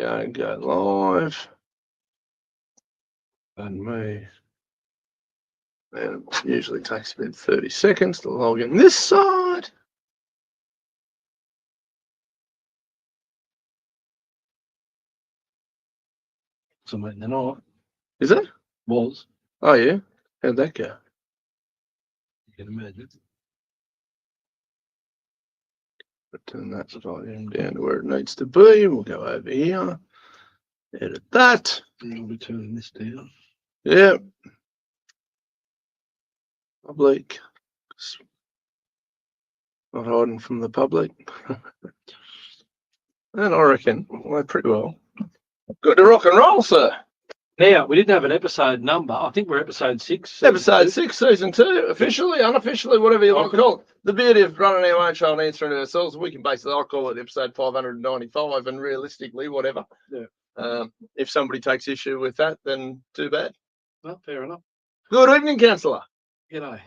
go, go live. Pardon me. And it usually takes about 30 seconds to log in this side. Something they're not. Is it? Was. Oh, yeah. How'd that go? You can imagine. Turn that volume down to where it needs to be. We'll go over here. Edit that. We'll be turning this down. Yeah. Public. Not hiding from the public. And I reckon we're pretty well. Good to rock and roll, sir. Now, we didn't have an episode number. I think we're episode 6. Episode 6, season 2, officially, unofficially, whatever you want to call it. The beauty of running our own show and answering to ourselves, we can basically, I'll call it episode 595, and realistically, whatever. Yeah. If somebody takes issue with that, then too bad. Well, fair enough. Good evening, Councillor. G'day.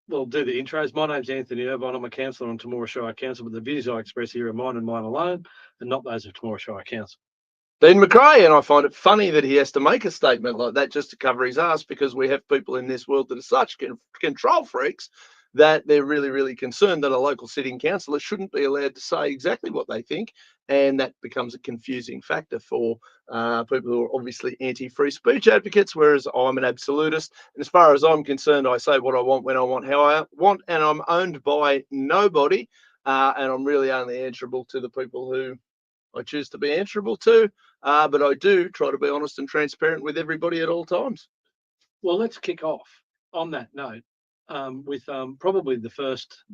We'll do the intros. My name's Anthony Irvine. I'm a councillor on Temora Shire Council, but the views I express here are mine and mine alone, and not those of Temora Shire Council. Dean McRae, and I find it funny that he has to make a statement like that just to cover his ass, because we have people in this world that are such control freaks that they're really, really concerned that a local sitting councillor shouldn't be allowed to say exactly what they think, and that becomes a confusing factor for people who are obviously anti-free speech advocates, whereas I'm an absolutist. And as far as I'm concerned, I say what I want, when I want, how I want, and I'm owned by nobody, and I'm really only answerable to the people who I choose to be answerable to, but I do try to be honest and transparent with everybody at all times. Well, let's kick off on that note with probably the first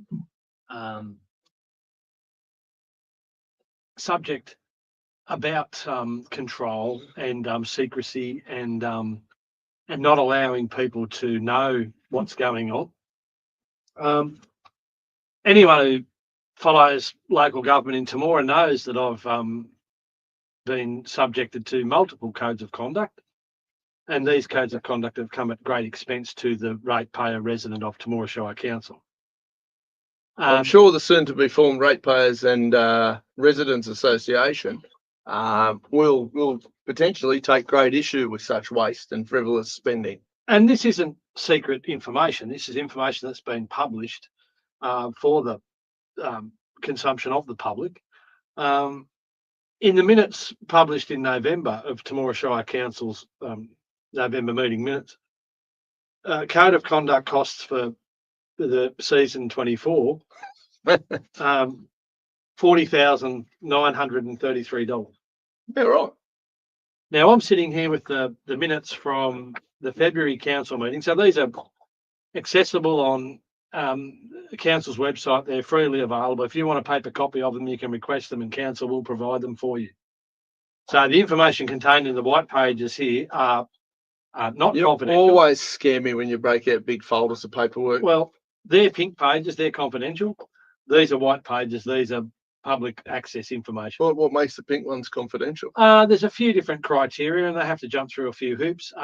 subject about control and secrecy and not allowing people to know what's going on. Anyone who follows local government in Temora knows that I've been subjected to multiple codes of conduct, and these codes of conduct have come at great expense to the ratepayer resident of Temora Shire Council. I'm sure the soon-to-be-formed Ratepayers and Residents Association will potentially take great issue with such waste and frivolous spending. And this isn't secret information. This is information that's been published for the consumption of the public. In the minutes published in November of Temora Shire Council's November meeting minutes, code of conduct costs for the season 24, $40,933. Yeah, right. Now I'm sitting here with the minutes from the February council meeting. So these are accessible on the council's website. They're freely available. If you want a paper copy of them, you can request them and council will provide them for you. So the information contained in the white pages here are not confidential. You always scare me when you break out big folders of paperwork. Well, they're pink pages, they're confidential. These are white pages, these are public access information. What makes the pink ones confidential? There's a few different criteria and they have to jump through a few hoops.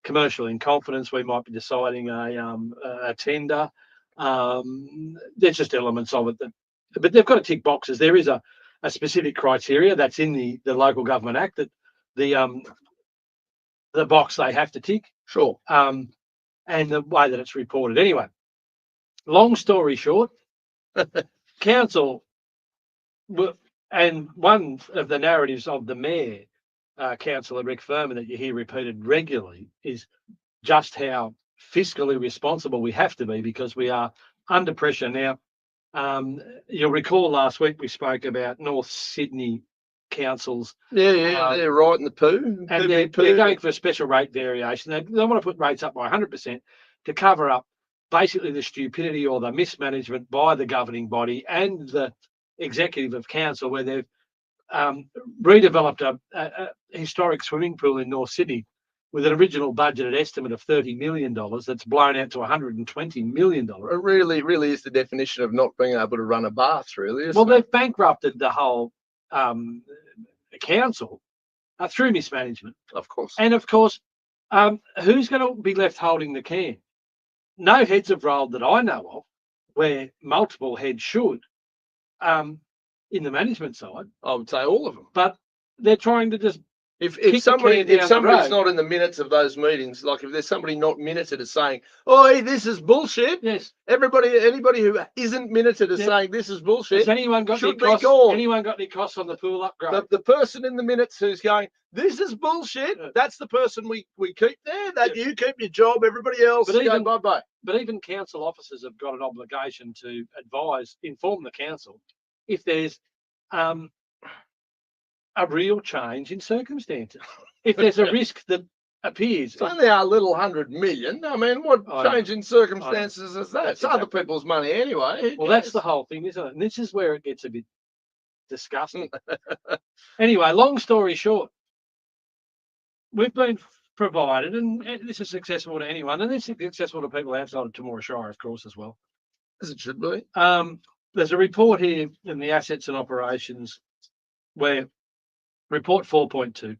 Commercial in confidence, we might be deciding a tender. There's just elements of it but they've got to tick boxes. There is a specific criteria that's in the Local Government Act that the box they have to tick. Sure. And the way that it's reported. Anyway, long story short, council, and one of the narratives of the mayor, Councillor Rick Furman, that you hear repeated regularly, is just how fiscally responsible we have to be because we are under pressure. Now, you'll recall last week we spoke about North Sydney councils. Yeah, they're right in the poo. And they're going for a special rate variation. They want to put rates up by 100% to cover up basically the stupidity or the mismanagement by the governing body and the executive of council, where they've redeveloped a historic swimming pool in North Sydney with an original budgeted estimate of $30 million that's blown out to $120 million. It really is the definition of not being able to run a bath, really. Well, they've bankrupted the whole council through mismanagement. Of course. And of course, who's going to be left holding the can? No heads have rolled that I know of, where multiple heads should. in the management side, I would say all of them. but they're trying to just If kick the somebody can down if the somebody's road. not in the minutes of those meetings, like if there's somebody not minuted as saying, "Oh, this is bullshit," Yes. anybody who isn't minuted as Yep. saying this is Has bullshit anyone got any should be costs? gone. Anyone got any costs on the pool upgrade? The person in the minutes who's going, "This is bullshit," Yeah. that's the person we keep there. That Yeah. you keep your job, everybody else But go even- bye-bye. But even council officers have got an obligation to inform the council if there's a real change in circumstances. If there's a risk that appears. It's only our little 100 million. I mean, what change in circumstances is that? It's other people's money anyway. Well, that's the whole thing, isn't it? And this is where it gets a bit disgusting. Anyway, long story short, we've been provided, and this is accessible to anyone, and this is accessible to people outside of Temora Shire, of course, as well. As it should be. There's a report here in the assets and operations where report 4.2,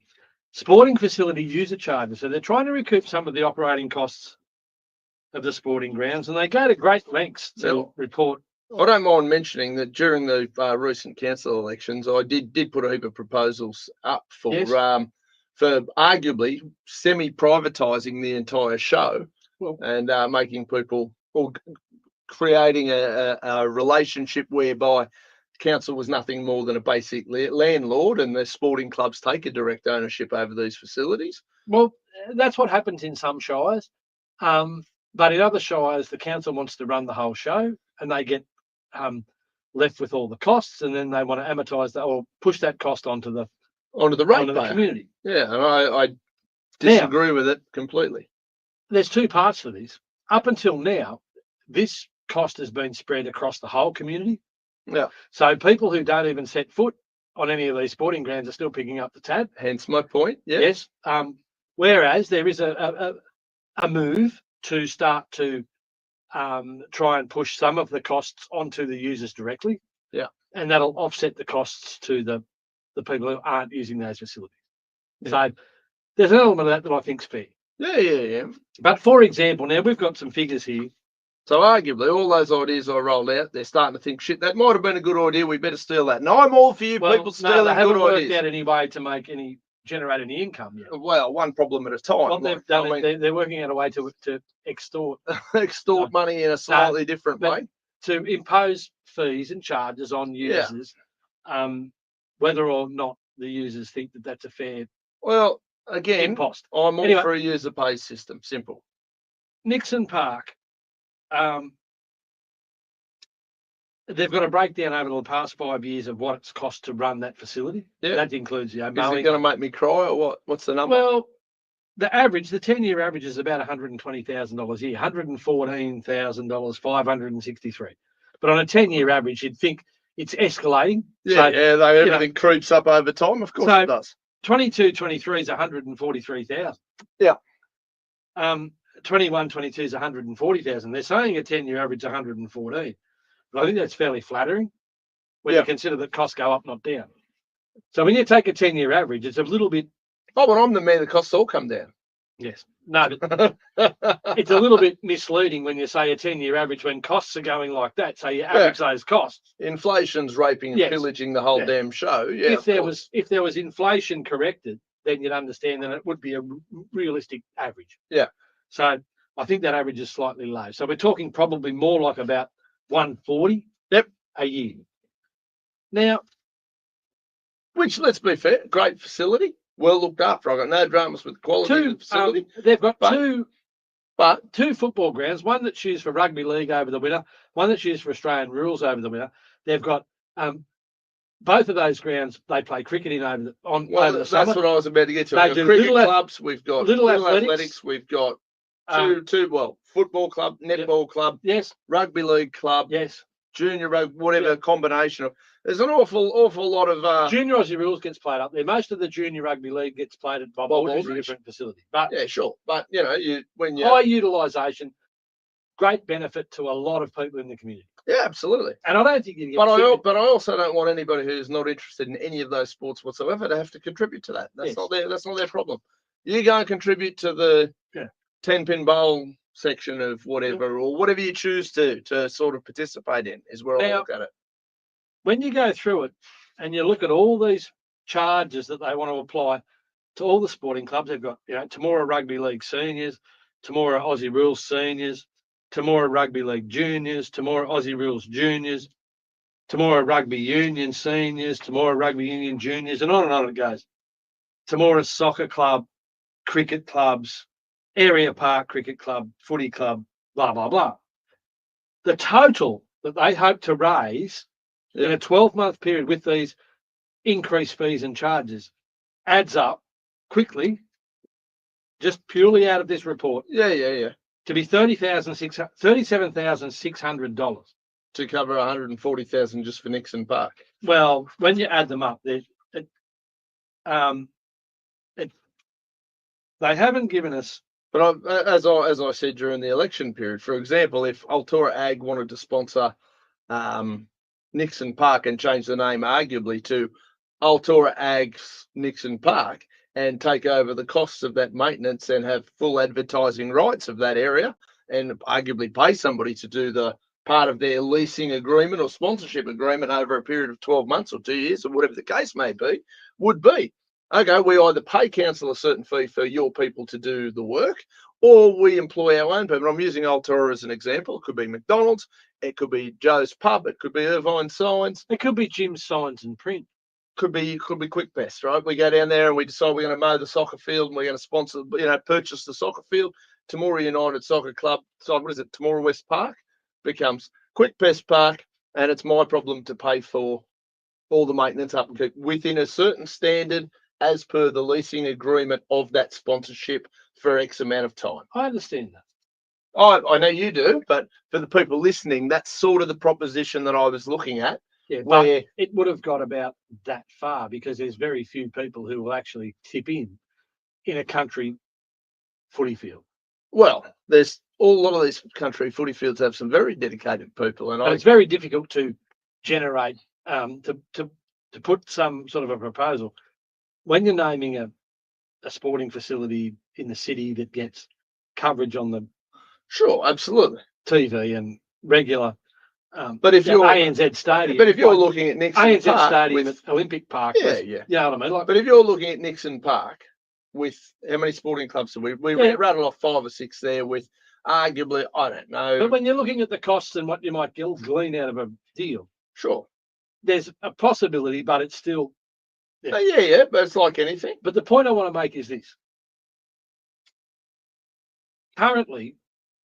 sporting facility user charges. So they're trying to recoup some of the operating costs of the sporting grounds, and they go to great lengths to report. I don't mind mentioning that during the recent council elections, I did put a heap of proposals up for arguably semi-privatising the entire show, and making people, or creating a relationship whereby council was nothing more than a basic landlord, and the sporting clubs take a direct ownership over these facilities. Well, that's what happens in some shires, but in other shires, the council wants to run the whole show, and they get left with all the costs, and then they want to amortise that or push that cost onto the community. Yeah, and I disagree with it completely. There's two parts to this. Up until now, this cost has been spread across the whole community. Yeah. So people who don't even set foot on any of these sporting grounds are still picking up the tab. Hence my point. Yeah. Yes. Whereas there is a move to start to try and push some of the costs onto the users directly. Yeah. And that'll offset the costs to the people who aren't using those facilities. Yeah. So there's an element of that I think's fair. Yeah. But for example, now we've got some figures here. So arguably, all those ideas I rolled out, they're starting to think, shit, that might have been a good idea. We better steal that. And I'm all for you people stealing good ideas. They haven't worked out any way to generate any income yet. Well, one problem at a time. Well, they're working out a way to extort money in a slightly different way. To impose fees and charges on users, whether or not the users think that that's a fair. Well, again, impost. I'm all for a user pay system. Simple. Nixon Park. They've got a breakdown over the past 5 years of what it's cost to run that facility. Yeah. That includes mowing. Is it going to make me cry or what? What's the number? Well, the 10-year average is about $120,000 a year, $114,563. But on a 10-year average, you'd think it's escalating. Everything creeps up over time. Of course it does. 22-23 is 143,000. Yeah. 21-22 is 140,000. They're saying a 10-year average 114. But I think that's fairly flattering when you consider that costs go up, not down. So when you take a 10-year average, it's a little bit. Oh, but I'm the man. The costs all come down. Yes. No, but it's a little bit misleading when you say a 10-year average when costs are going like that. So you average those costs. Inflation's raping and pillaging the whole damn show. Yeah. If there was inflation corrected, then you'd understand that it would be a realistic average. Yeah. So I think that average is slightly low. So we're talking probably more like about 140 a year. Now, which, let's be fair, great facility, well looked after. I've got no dramas with the quality of the facility. They've got two football grounds, one that's used for rugby league over the winter, one that's used for Australian rules over the winter. They've got both of those grounds they play cricket in over the summer. That's what I was about to get to. They do cricket clubs, we've got little athletics, we've got two football club, netball club, yes, rugby league club, yes, junior rugby, whatever combination of. There's an awful lot of junior Aussie rules gets played up there. Most of the junior rugby league gets played at Bob Aldridge, a different facility. But yeah, sure. But when you high utilisation, great benefit to a lot of people in the community. Yeah, absolutely. And I don't think you get but I also don't want anybody who's not interested in any of those sports whatsoever to have to contribute to that. That's not their problem. You go and contribute to the 10-pin bowl section of whatever or whatever you choose to sort of participate in is where I look at it. when you go through it and you look at all these charges that they want to apply to all the sporting clubs, they've got, Temora Rugby League Seniors, Temora Aussie Rules Seniors, Temora Rugby League Juniors, Temora Aussie Rules Juniors, Temora Rugby Union Seniors, Temora Rugby Union Juniors, and on it goes. Temora Soccer Club, cricket clubs, area park cricket club, footy club, blah, blah, blah. The total that they hope to raise in a 12-month period with these increased fees and charges adds up quickly, just purely out of this report. To be $37,600 to cover 140,000 just for Nixon Park. Well, when you add them up, they haven't given us. But as I said during the election period, for example, if Altura Ag wanted to sponsor Nixon Park and change the name arguably to Altura Ag's Nixon Park and take over the costs of that maintenance and have full advertising rights of that area and arguably pay somebody to do the part of their leasing agreement or sponsorship agreement over a period of 12 months or 2 years or whatever the case may be, would be, okay, we either pay council a certain fee for your people to do the work, or we employ our own people. I'm using Altura as an example. It could be McDonald's, it could be Joe's Pub, it could be Irvine Signs, it could be Jim's Signs and Print, could be Quick Best, right? We go down there and we decide we're going to mow the soccer field and we're going to sponsor, purchase the soccer field. Temora United Soccer Club, so what is it? Temora West Park becomes Quick Best Park, and it's my problem to pay for all the maintenance up and within a certain standard as per the leasing agreement of that sponsorship for X amount of time. I understand that. I know you do, but for the people listening, that's sort of the proposition that I was looking at. Yeah, but it would have got about that far because there's very few people who will actually tip in a country footy field. Well, there's a lot of these country footy fields have some very dedicated people, and it's very difficult to generate to put some sort of a proposal when you're naming a sporting facility in the city that gets coverage on the absolutely TV and regular. But if you're ANZ Stadium, but if you're looking at Nixon ANZ Park Stadium at Olympic Park, you know what I mean. But if you're looking at Nixon Park with how many sporting clubs do we rattled off 5 or 6 there with arguably, I don't know. But when you're looking at the costs and what you might glean out of a deal, there's a possibility, but it's still. But it's like anything. But the point I want to make is this. Currently,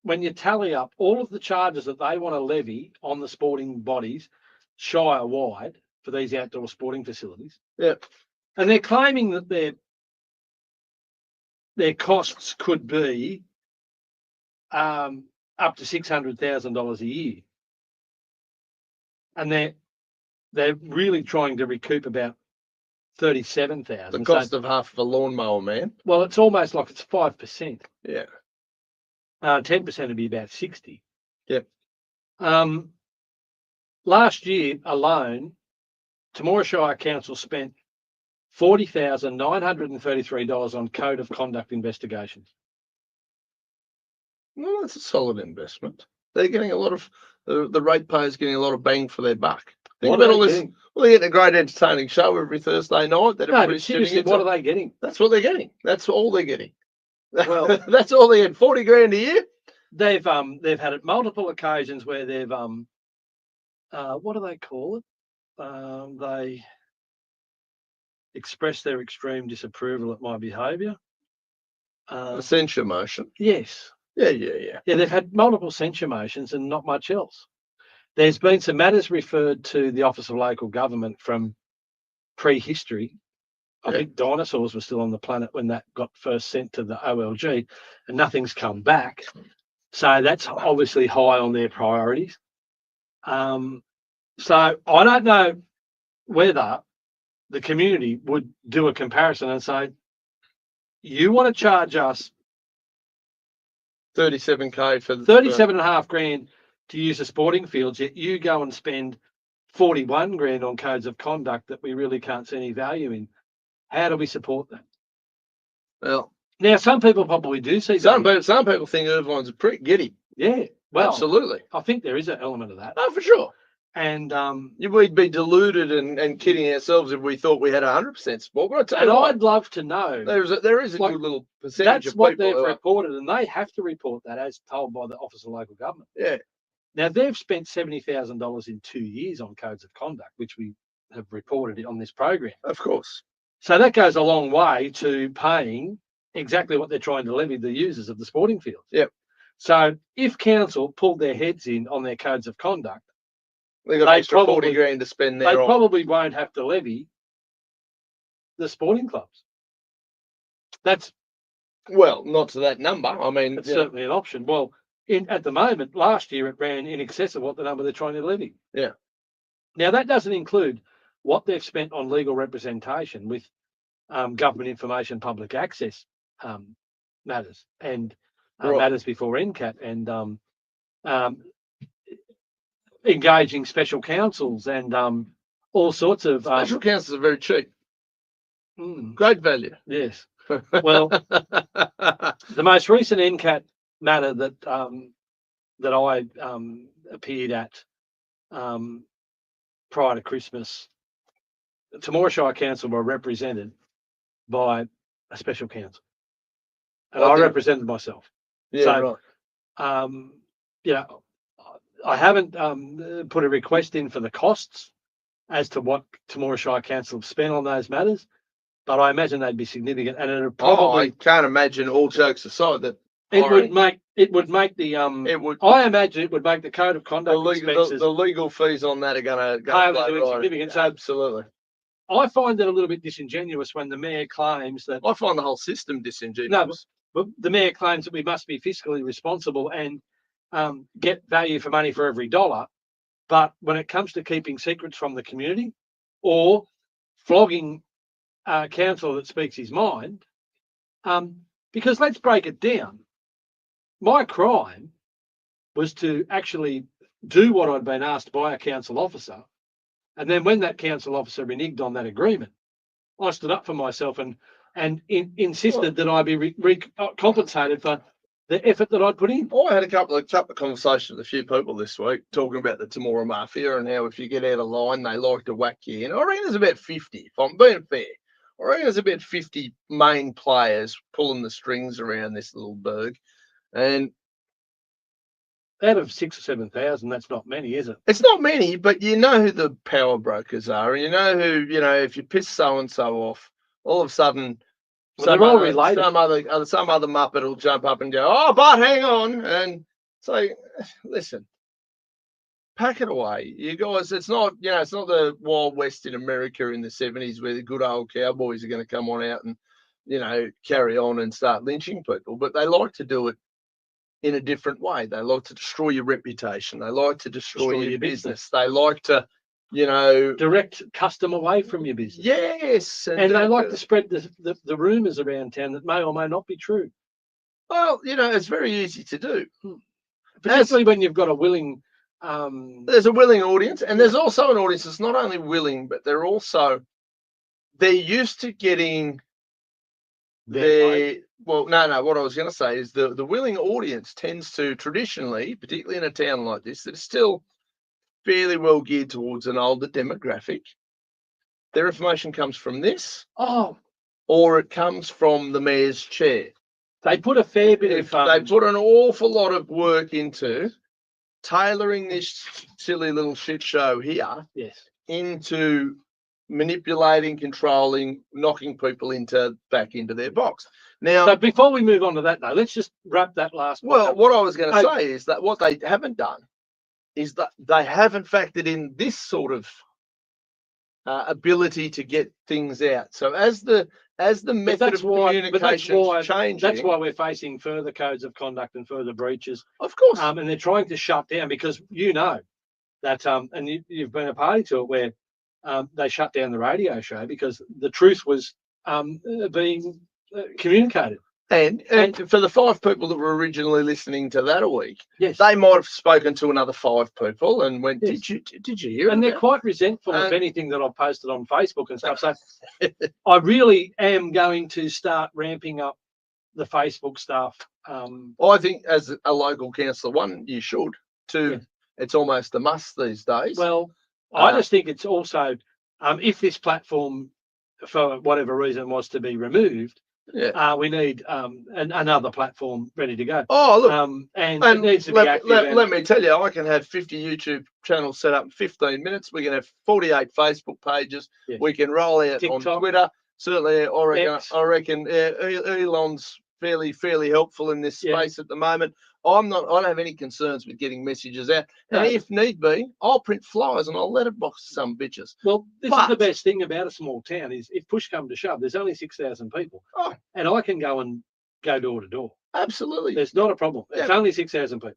when you tally up all of the charges that they want to levy on the sporting bodies Shire-wide for these outdoor sporting facilities, and they're claiming that their costs could be up to $600,000 a year, and they're really trying to recoup about $37,000. The cost of half of a lawnmower, man. Well, it's almost like it's 5%. Yeah. 10% would be about 60. Yep. Last year alone, Temora Shire Council spent $40,933 on code of conduct investigations. Well, that's a solid investment. They're getting a lot of the ratepayers getting a lot of bang for their buck. Think about all this. Well, they're getting a great entertaining show every Thursday night. That no, but seriously, what are they getting? That's what they're getting. That's all they're getting. Well, that's all they get. $40,000 a year. They've had at multiple occasions where they've what do they call it? They express their extreme disapproval at my behaviour. A censure motion. Yes. Yeah. Yeah, they've had multiple censure motions and not much else. There's been some matters referred to the Office of Local Government from prehistory. I think dinosaurs were still on the planet when that got first sent to the OLG, and nothing's come back. So that's obviously high on their priorities. So I don't know whether the community would do a comparison and say, you want to charge us $37,000 for $37,500 to use the sporting fields, yet you go and spend $41,000 on codes of conduct that we really can't see any value in. How do we support that? Well, now some people probably do see some people think Irvine's a prick. Get him. Yeah, well, absolutely. I think there is an element of that. Oh, for sure. And We'd be deluded and kidding ourselves if we thought we had 100% support. But I tell and you what, I'd love to know. there is a like, good little percentage That's of what people they've who are, reported, and they have to report that as told by the Office of Local Government. yeah, Now, they've spent $70,000 in 2 years on codes of conduct, which we have reported on this program. of course. So that goes a long way to paying exactly what they're trying to levy the users of the sporting fields. Yep. So if council pulled their heads in on their codes of conduct, They got an extra 40 grand to spend there. They probably won't have to levy the sporting clubs. That's not to that number. I mean, it's certainly an option. Well, at the moment, last year it ran in excess of what the number they're trying to levy. Yeah. Now that doesn't include what they've spent on legal representation with government information public access matters and matters before NCAT and engaging special counsels and all sorts of special counsels are very cheap. Mm. Great value. Yes. Well, the most recent NCAT matter that I appeared at prior to Christmas, Temora Shire Council were represented by a special counsel, and I represented myself. Yeah, right. I haven't put a request in for the costs as to what Temora Shire Council have spent on those matters, but I imagine they'd be significant, and it would probably. I can't imagine. All jokes aside, that it would make the It would. I imagine it would make the code of conduct expenses. The legal fees on that are going to pale into insignificance. Absolutely. I find it a little bit disingenuous when the mayor claims that. I find the whole system disingenuous. No, but the mayor claims that we must be fiscally responsible and get value for money for every dollar. But when it comes to keeping secrets from the community or flogging a councillor that speaks his mind, because let's break it down. My crime was to actually do what I'd been asked by a council officer. And then when that council officer reneged on that agreement, I stood up for myself and insisted that I be compensated for the effort that I'd put in. I had a couple of conversations with a few people this week talking about the Temora Mafia and how if you get out of line, they like to whack you in. I reckon there's about 50, if I'm being fair. I reckon there's about 50 main players pulling the strings around this little burg. And out of 6,000 or 7,000, that's not many, is it? It's not many, but you know who the power brokers are. And you know who, if you piss so-and-so off, all of a sudden, they're all related. Some other muppet will jump up and go, oh, but hang on. And say, listen, pack it away. You guys, it's not the Wild West in America in the 70s where the good old cowboys are going to come on out and, carry on and start lynching people. But they like to do it in a different way. They like to destroy your reputation. They like to destroy your business. They like to, direct custom away from your business. Yes. And they like to spread the rumours around town that may or may not be true. Well, it's very easy to do. Particularly when you've got a willing... there's a willing audience, and there's also an audience that's not only willing, but they're used to getting what I was going to say is the willing audience tends to traditionally, particularly in a town like this, that is still fairly well geared towards an older demographic. Their information comes from this, or it comes from the mayor's chair. They put a fair bit of... They put an awful lot of work into tailoring this silly little shit show here into manipulating, controlling, knocking people back into their box. Now, so before we move on to that, though, let's just wrap that last. Well, what I was going to say is that what they haven't done is that they haven't factored in this sort of ability to get things out. So as the method of communication is changing, that's why we're facing further codes of conduct and further breaches. Of course, and they're trying to shut down because that and you've been a party to it where they shut down the radio show because the truth was being communicated. And for the 5 people that were originally listening to that a week, yes, they might have spoken to another 5 people and went, yes. Did you hear? And they're quite resentful of anything that I've posted on Facebook and stuff. So I really am going to start ramping up the Facebook stuff. I think as a local councillor, 1, you should. 2, it's almost a must these days. Well, I just think it's also, if this platform, for whatever reason, was to be removed, we need another platform ready to go. Oh, look, and it needs to be active. Let me tell you, I can have 50 YouTube channels set up in 15 minutes. We can have 48 Facebook pages. Yes. We can roll out TikTok, on Twitter. Certainly, I reckon Elon's fairly helpful in this space at the moment. I don't have any concerns with getting messages out. And if need be, I'll print flyers and I'll letterbox some bitches. Well, this is the best thing about a small town is if push comes to shove, there's only 6,000 people. Oh. And I can go door to door. Absolutely. There's not a problem. It's only 6,000 people.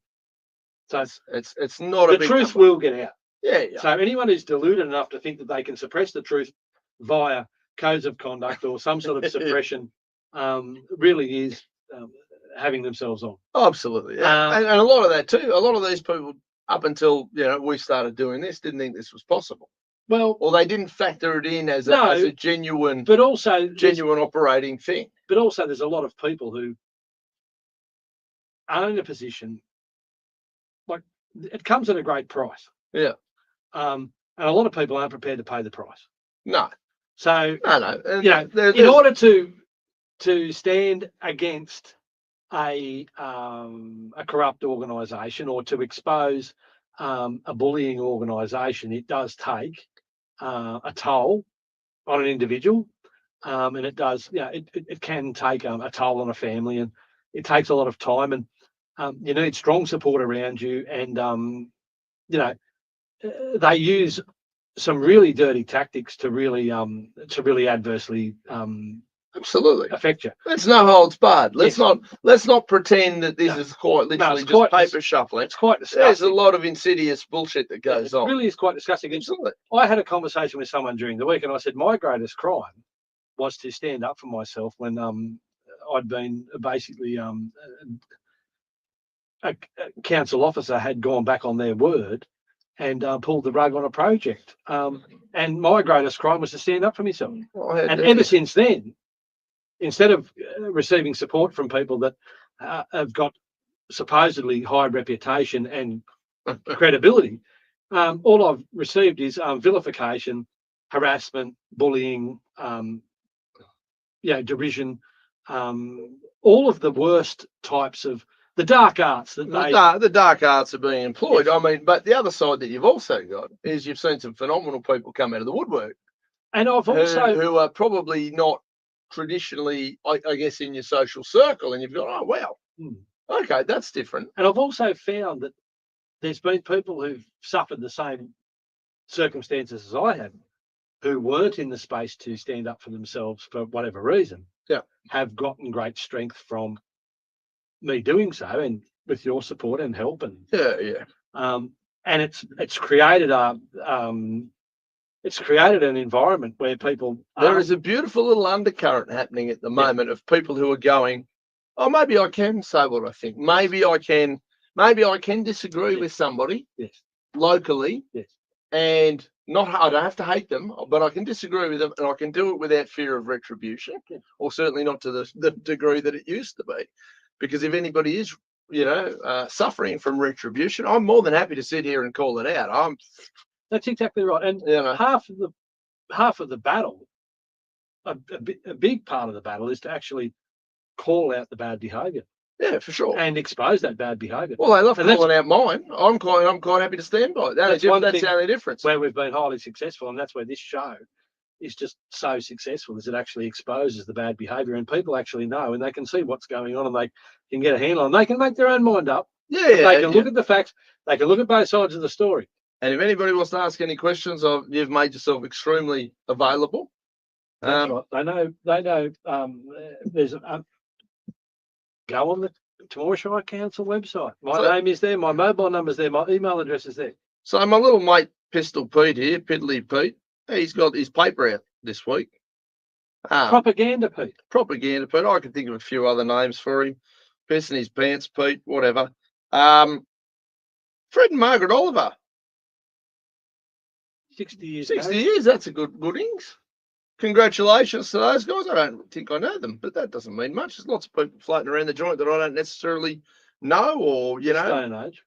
So it's not a big the truth number. will get out. Yeah. So anyone who's deluded enough to think that they can suppress the truth via codes of conduct or some sort of suppression really is having themselves on. Oh, absolutely. Yeah. And a lot of that too. A lot of these people, up until we started doing this, didn't think this was possible. Well, or they didn't factor it in as a genuine, but also genuine operating thing. But also, there's a lot of people who are in a position, like it comes at a great price. Yeah. And a lot of people aren't prepared to pay the price. No. So no. In order to stand against a corrupt organisation or to expose a bullying organisation, it does take a toll on an individual, and it does. It can take a toll on a family, and it takes a lot of time, and you need strong support around you, and they use some really dirty tactics to really adversely absolutely affect you. Let's no holds barred. Let's not pretend that this is quite literally just paper shuffling. It's quite disgusting. There's a lot of insidious bullshit that goes on. It really is quite disgusting. Absolutely. I had a conversation with someone during the week, and I said my greatest crime was to stand up for myself when I'd been basically a council officer had gone back on their word and pulled the rug on a project. And my greatest crime was to stand up for myself. And ever since then, instead of receiving support from people that have got supposedly high reputation and credibility, all I've received is vilification, harassment, bullying, derision, all of the worst types of the dark arts that the dark arts are being employed. Yes. I mean, but the other side that you've also got is you've seen some phenomenal people come out of the woodwork, and I've also who are probably not traditionally, I guess, in your social circle, and you've got, oh wow, okay, that's different. And I've also found that there's been people who've suffered the same circumstances as I have, who weren't in the space to stand up for themselves for whatever reason, have gotten great strength from me doing so, and with your support and help, and and it's created an environment where people there is a beautiful little undercurrent happening at the moment of people who are going, oh, maybe I can say what I think, maybe I can disagree with somebody locally, and I don't have to hate them, but I can disagree with them, and I can do it without fear of retribution, or certainly not to the degree that it used to be. Because if anybody is, suffering from retribution, I'm more than happy to sit here and call it out. That's exactly right. And half of the battle, a big part of the battle, is to actually call out the bad behaviour. Yeah, for sure. And expose that bad behaviour. Well, I love calling out mine. I'm quite happy to stand by it. That's the only difference. Where we've been highly successful, and that's where this show is just so successful, is it actually exposes the bad behaviour, and people actually know, and they can see what's going on, and they can get a handle on. They can make their own mind up. They can look at the facts. They can look at both sides of the story. And if anybody wants to ask any questions, you've made yourself extremely available. That's right. They know. There's go on the Temorshire Council website. My name is there. My mobile number's there. My email address is there. So my little mate Pistol Pete here, Piddly Pete, he's got his paper out this week. Propaganda Pete. Propaganda Pete. I can think of a few other names for him. Piss in his pants Pete, whatever. Fred and Margaret Oliver. 60 years. 60 years. That's a good innings. Congratulations to those guys. I don't think I know them, but that doesn't mean much. There's lots of people floating around the joint that I don't necessarily know, or Day and age.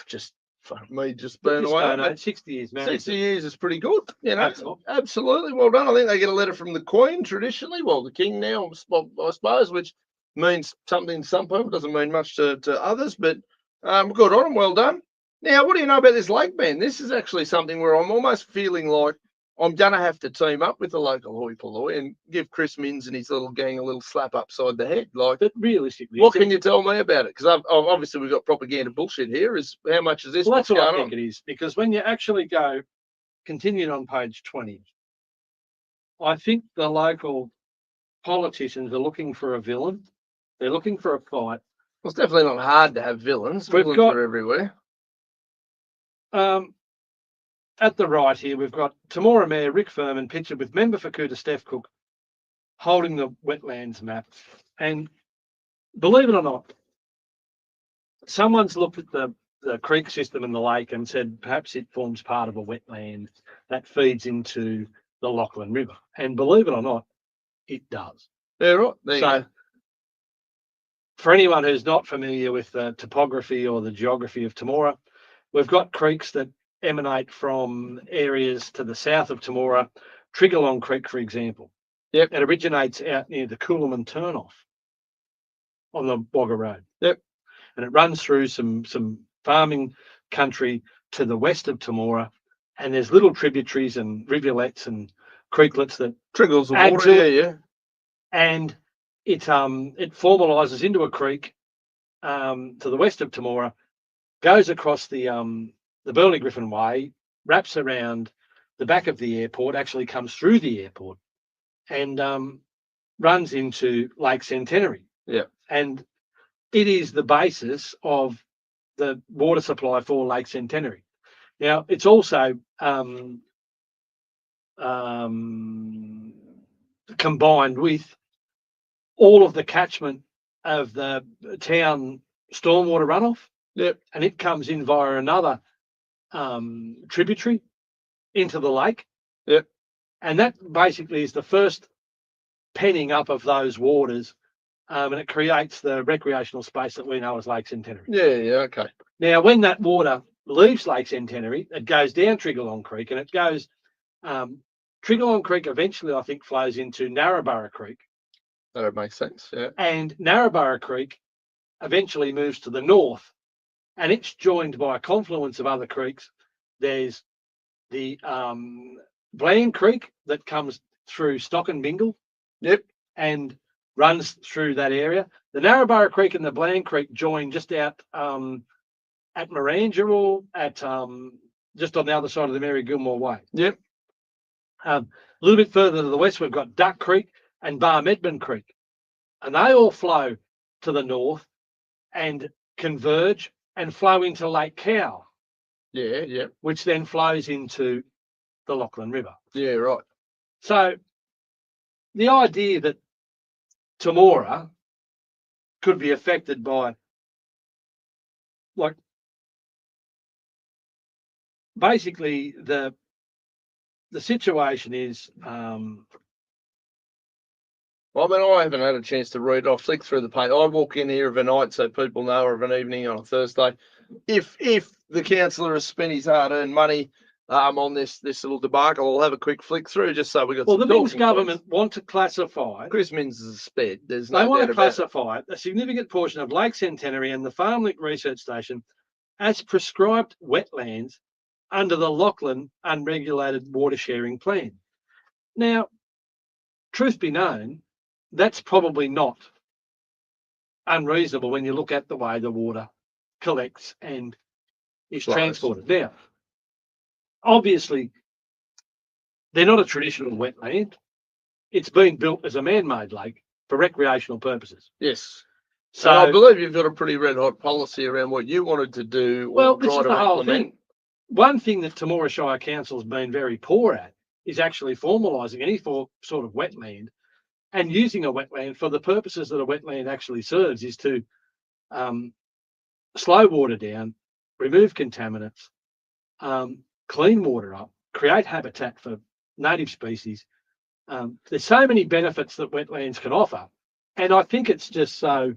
just Fuck me, just burn This away. day and But age, 60 years married. 60 years is pretty good, you know. That's all. Absolutely, well done. I think they get a letter from the Queen traditionally, well, the King now, I suppose, which means something to some people, doesn't mean much to others, but good on them, well done. Now, what do you know about this lake ban? This is actually something where I'm almost feeling like I'm going to have to team up with the local hoi polloi and give Chris Minns and his little gang a little slap upside the head. Like, But realistically, what can you tell me about it? Because obviously we've got propaganda bullshit here. Is how much is this? well, that's what's what I going think on? it is. Because when you actually go, continued on page 20, I think the local politicians are looking for a villain. They're looking for a fight. Well, it's definitely not hard to have villains. We've Villains got- are everywhere. At the right here, we've got Temora Mayor Rick Furman pictured with member for Cooter Steph Cook holding the wetlands map. And believe it or not, someone's looked at the creek system in the lake and said perhaps it forms part of a wetland that feeds into the Lachlan River. And believe it or not, it does. Yeah, right. There you So go. for anyone who's not familiar with the topography or the geography of Temora, we've got creeks that emanate from areas to the south of Temora. Triggerlong Creek, for example. Yep. It originates out near the Coolaman turnoff on the Wagga Road. Yep. And it runs through some farming country to the west of Temora. And there's little tributaries and rivulets and creeklets that Trickles of add water. to Yeah, it. yeah. And it formalizes into a creek to the west of Temora, goes across the Burley Griffin Way, wraps around the back of the airport, actually comes through the airport, and runs into Lake Centenary. Yeah. And it is the basis of the water supply for Lake Centenary. Now, it's also combined with all of the catchment of the town stormwater runoff. Yep. And it comes in via another tributary into the lake. Yep. And that basically is the first penning up of those waters, and it creates the recreational space that we know as Lake Centenary. Yeah, yeah, okay. Now, when that water leaves Lake Centenary, it goes down Triggerlong Creek, and it goes, Triggerlong Creek eventually, I think, flows into Narraborough Creek. That would make sense, yeah. And Narraborough Creek eventually moves to the north, and it's joined by a confluence of other creeks. There's the Bland Creek that comes through Stock and Bingle. Yep. And runs through that area. The Narraborough Creek and the Bland Creek join just out at Marangerall, at just on the other side of the Mary Gilmore Way. Yep. A little bit further to the west, we've got Duck Creek and Barmedman Creek, and they all flow to the north and converge and flow into Lake Cow. Yeah, yeah. Which then flows into the Lachlan River. Yeah, right. So the idea that Temora could be affected by, like, basically the situation is, Well, I mean, I haven't had a chance to read. I'll flick through the page. I walk in here of a night so people know, or of an evening on a Thursday. If the councillor has spent his hard-earned money on this little debacle, I'll have a quick flick through just so we got. well, some the Minns talking government points. want to classify. Chris Minns is a sped. There's They no want doubt to about it. classify a significant portion of Lake Centenary and the Farmlink Research Station as prescribed wetlands under the Lachlan Unregulated Water Sharing Plan. Now, truth be known, that's probably not unreasonable when you look at the way the water collects and is Flows. transported. Now, obviously, they're not a traditional wetland. It's been built as a man-made lake for recreational purposes. Yes. So And I believe you've got a pretty red-hot policy around what you wanted to do. Or well, this try is to the whole implement. thing. One thing that Temora Shire Council has been very poor at is actually formalising any sort of wetland and using a wetland for the purposes that a wetland actually serves, is to slow water down, remove contaminants, clean water up, create habitat for native species. There's so many benefits that wetlands can offer. And I think it's just so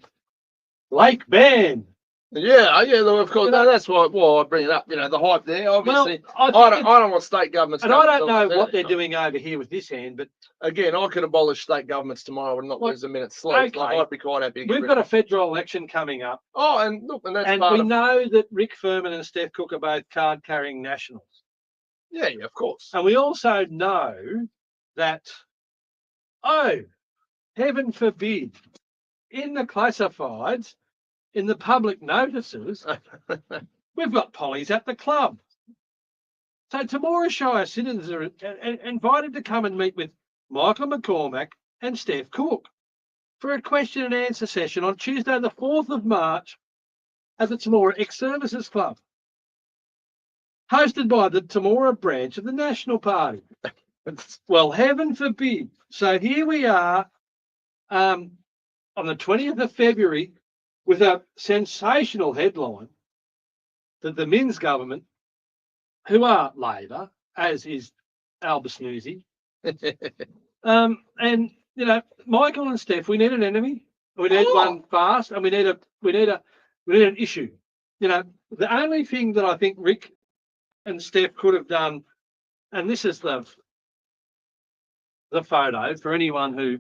lake ban. Yeah, of course. No, that's why I bring it up. You know, the hype there. Obviously, I don't want state governments. and I don't coming know to us what they're out. doing over here with this hand, but Again, I could abolish state governments tomorrow and not Like, lose a minute's sleep. Like, okay, I'd be quite happy to get we've rid got of a federal election coming up, it. Oh, and look, and that's and part we of. know that Rick Furman and Steph Cook are both card-carrying nationals, Yeah, of course. and we also know that, oh, heaven forbid, in the classifieds, in the public notices, we've got pollies at the club. So Temora Shire citizens are invited to come and meet with Michael McCormack and Steph Cook for a question and answer session on Tuesday, the 4th of March at the Temora Ex-Services Club, hosted by the Temora branch of the National Party. Well, heaven forbid. So here we are on the 20th of February with a sensational headline that the Minns government, who are Labor, as is Albus Newsy, and you know, Michael and Steph, we need an enemy. We need one fast, and we need an issue. You know, the only thing that I think Rick and Steph could have done, and this is the photo for anyone who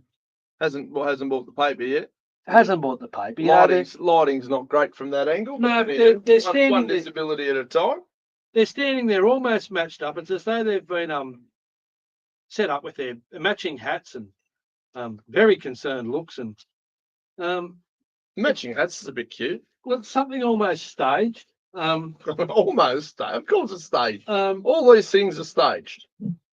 hasn't bought the paper yet. hasn't bought the paper. Lighting's not great from that angle. No, but they're standing one there. disability at a time. They're standing there almost matched up. It's as though they've been set up with their matching hats and very concerned looks, and matching hats is a bit cute. Well, it's something almost staged. Almost, of course, it's staged. All these things are staged.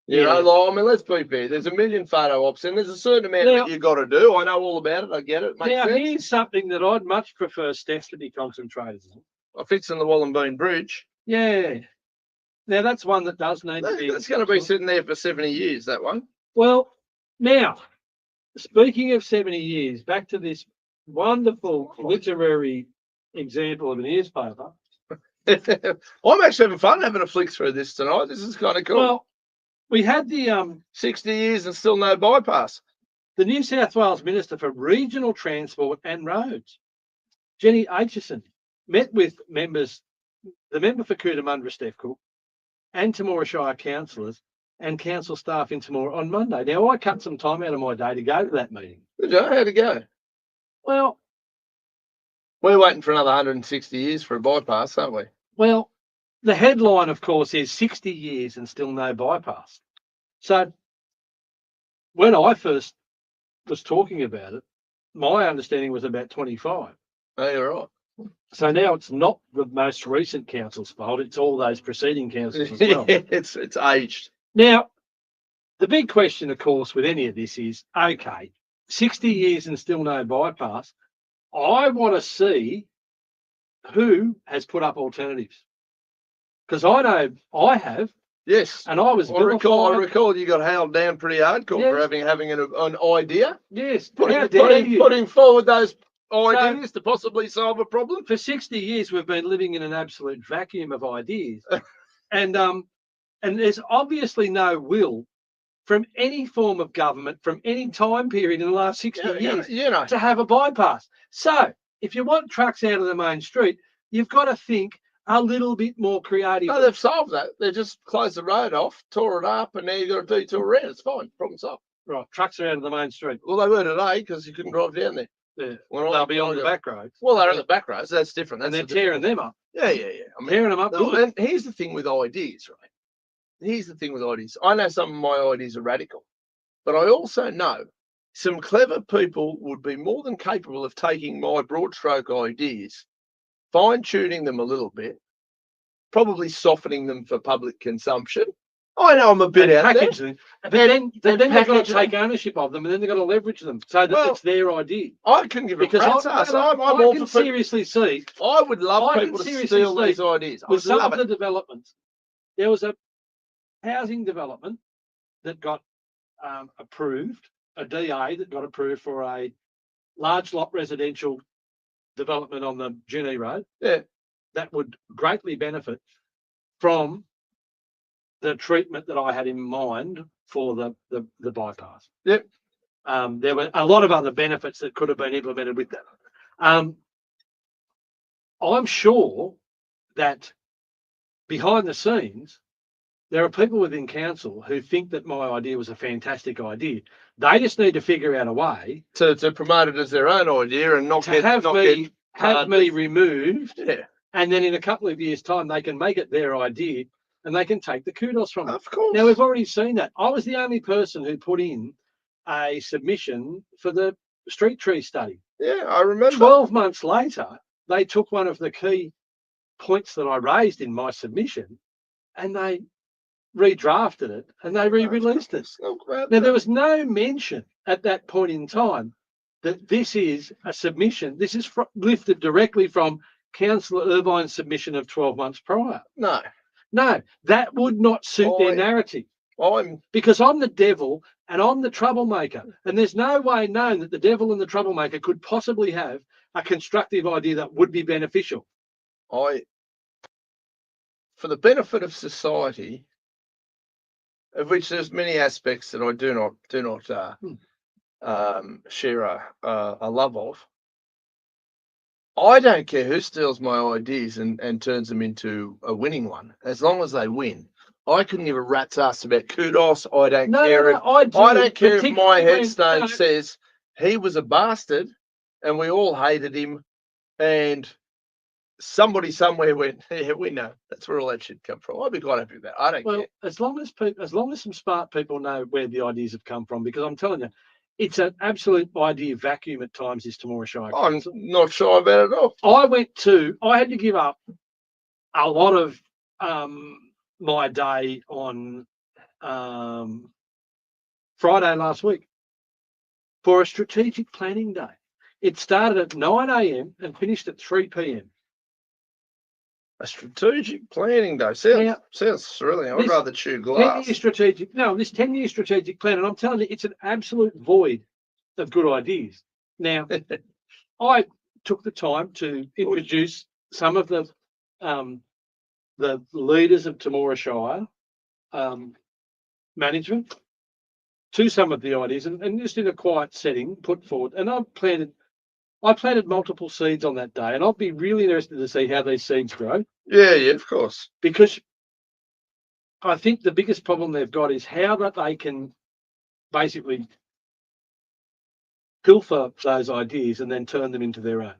You know, like, I mean, let's be fair. There's a million photo ops, and there's a certain amount that you got to do. I know all about it. I get it. Makes sense. Here's something that I'd much prefer Steph to be concentrated on. Fixing the Wallenbean Bridge. Yeah. Now that's one that does need to be. That's going to be sitting there for 70 years. That one. Well, now speaking of 70 years, back to this wonderful literary example of a newspaper. I'm actually having fun having a flick through this tonight. This is kind of cool. Well, we had the 60 years and still no bypass. The New South Wales Minister for Regional Transport and Roads, Jenny Aitchison, met with the member for Cootamundra, Steph Cook, and Temora Shire councillors and council staff in Temora on Monday. Now, I cut some time out of my day to go to that meeting. Did you? How'd it go? Well, we're waiting for another 160 years for a bypass, aren't we? Well, the headline, of course, is 60 years and still no bypass. So when I first was talking about it, my understanding was about 25. Oh, you're right. So now it's not the most recent council's fault. It's all those preceding councils as well. It's aged. Now, the big question, of course, with any of this is, okay, 60 years and still no bypass. I want to see who has put up alternatives. Because I know I have. Yes. And I was I recall you got held down pretty hardcore for having an idea. Yes. Putting forward those ideas to possibly solve a problem. For 60 years, we've been living in an absolute vacuum of ideas. and there's obviously no will from any form of government from any time period in the last 60 years to have a bypass. So if you want trucks out of the main street, you've got to think a little bit more creative. No, they've solved that. They just closed the road off, tore it up, and now you've got a detour around. It's fine. Problem solved. Right, trucks are out of the main street. Well, they were today because you couldn't drive down there. Yeah. They'll be on the back roads. Well, they're on the back roads. That's different. And they're tearing them up. Yeah. I mean, tearing them up. And here's the thing with ideas, right? Here's the thing with ideas. I know some of my ideas are radical, but I also know some clever people would be more than capable of taking my broad stroke ideas, fine-tuning them a little bit, probably softening them for public consumption. I know I'm a bit out there. Them. But then they've got to take ownership of them, and then they've got to leverage them so that it's their idea. I couldn't give a rat's ass. I can seriously see. I would love people to steal these ideas. With some of the developments, there was a housing development that got approved, a DA that got approved for a large lot residential development on the Junee Road. Yeah. That would greatly benefit from the treatment that I had in mind for the bypass. Yep. There were a lot of other benefits that could have been implemented with that. I'm sure that behind the scenes, there are people within council who think that my idea was a fantastic idea. They just need to figure out a way to promote it as their own idea and not to get have me partners. removed, Yeah, and then in a couple of years' time they can make it their idea and they can take the kudos from it. of course. Now we've already seen that. I was the only person who put in a submission for the street tree study. Yeah, I remember. 12 months later, they took one of the key points that I raised in my submission and they redrafted it and they re-released it. Now there was no mention at that point in time that this is a submission. This is lifted directly from Councillor Irvine's submission of 12 months prior. No, that would not suit their narrative. Because I'm the devil and I'm the troublemaker, and there's no way known that the devil and the troublemaker could possibly have a constructive idea that would be beneficial. For the benefit of society, of which there's many aspects that I do not share a love of. I don't care who steals my ideas and turns them into a winning one, as long as they win. I couldn't give a rat's ass about kudos. I don't care I don't care if my headstone says he was a bastard and we all hated him and somebody somewhere went, yeah, we know that's where all that shit come from. I'd be quite happy with that. I don't care. As long as some smart people know where the ideas have come from, because I'm telling you, it's an absolute idea vacuum at times, this Temora Shire Council. I'm not sure about it at all. I had to give up a lot of my day on Friday last week for a strategic planning day. It started at 9 a.m. and finished at 3 p.m. A strategic planning day sounds thrilling. I'd rather chew glass. This 10-year strategic plan, and I'm telling you, it's an absolute void of good ideas. Now, I took the time to introduce some of the leaders of Temora Shire management to some of the ideas, and just in a quiet setting, put forward. And I planted multiple seeds on that day, and I'll be really interested to see how these seeds grow. Yeah, of course. Because I think the biggest problem they've got is how that they can basically pilfer those ideas and then turn them into their own.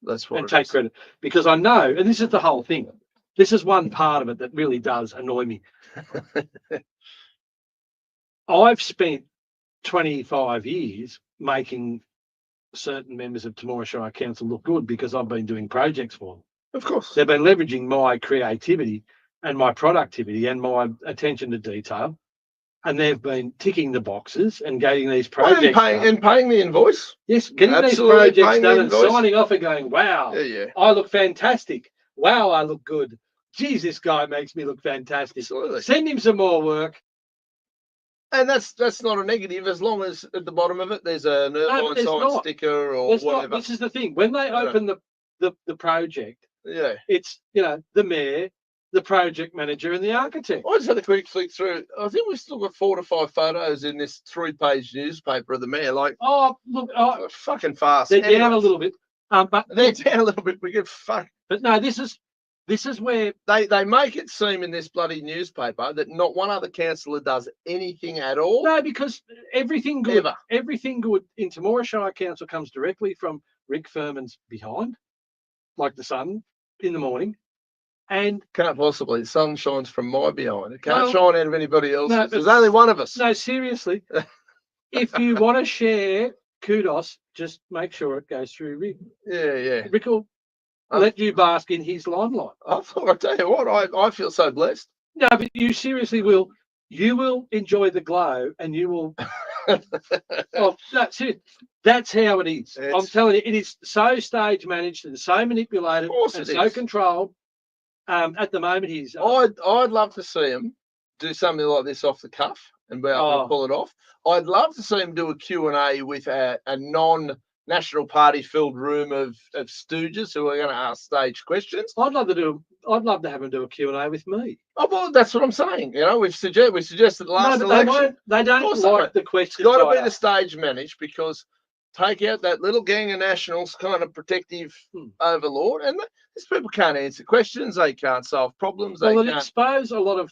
That's what. And take credit. Because I know, and this is the whole thing. This is one part of it that really does annoy me. I've spent 25 years making certain members of Temora Shire Council look good because I've been doing projects for them. Of course. They've been leveraging my creativity and my productivity and my attention to detail, and they've been ticking the boxes and getting these projects and paying the invoice. Yes, getting these projects done and signing off and going, wow, I look fantastic. Wow, I look good. Geez, this guy makes me look fantastic. Absolutely. Send him some more work. And that's not a negative, as long as at the bottom of it there's a Irvine sign sticker or whatever. This is the thing. When they open the project, it's the mayor, the project manager, and the architect. I just had a quick flick through. I think we've still got 4 to 5 photos in this 3-page newspaper of the mayor. Like, fucking fast. They're down a little bit. But they're down a little bit. We get fucked. But no, this is where they make it seem in this bloody newspaper that not one other councillor does anything at all. No, because everything good in Temora Shire Council comes directly from Rick Furman's behind, like the sun in the morning. And can't possibly. The sun shines from my behind. It can't shine out of anybody else. No, there's only one of us. No, seriously. If you want to share kudos, just make sure it goes through Rick. Yeah. Rick will let you bask in his limelight. I tell you what, I feel so blessed. No, but you seriously will. You will enjoy the glow, and you will. That's it. That's how it is. I'm telling you, it is so stage managed and so manipulated and so controlled. At the moment, he's. I'd love to see him do something like this off the cuff and be able to pull it off. I'd love to see him do a Q&A with a non-National Party filled room of stooges who are going to ask stage questions. I'd love to have him do a Q&A with me. Oh, well, that's what I'm saying. We've suggested last election. They don't like the questions. It's got to be the stage managed, because take out that little gang of nationals, kind of protective overlord, and these people can't answer questions. They can't solve problems. Well, They it can't. expose a lot of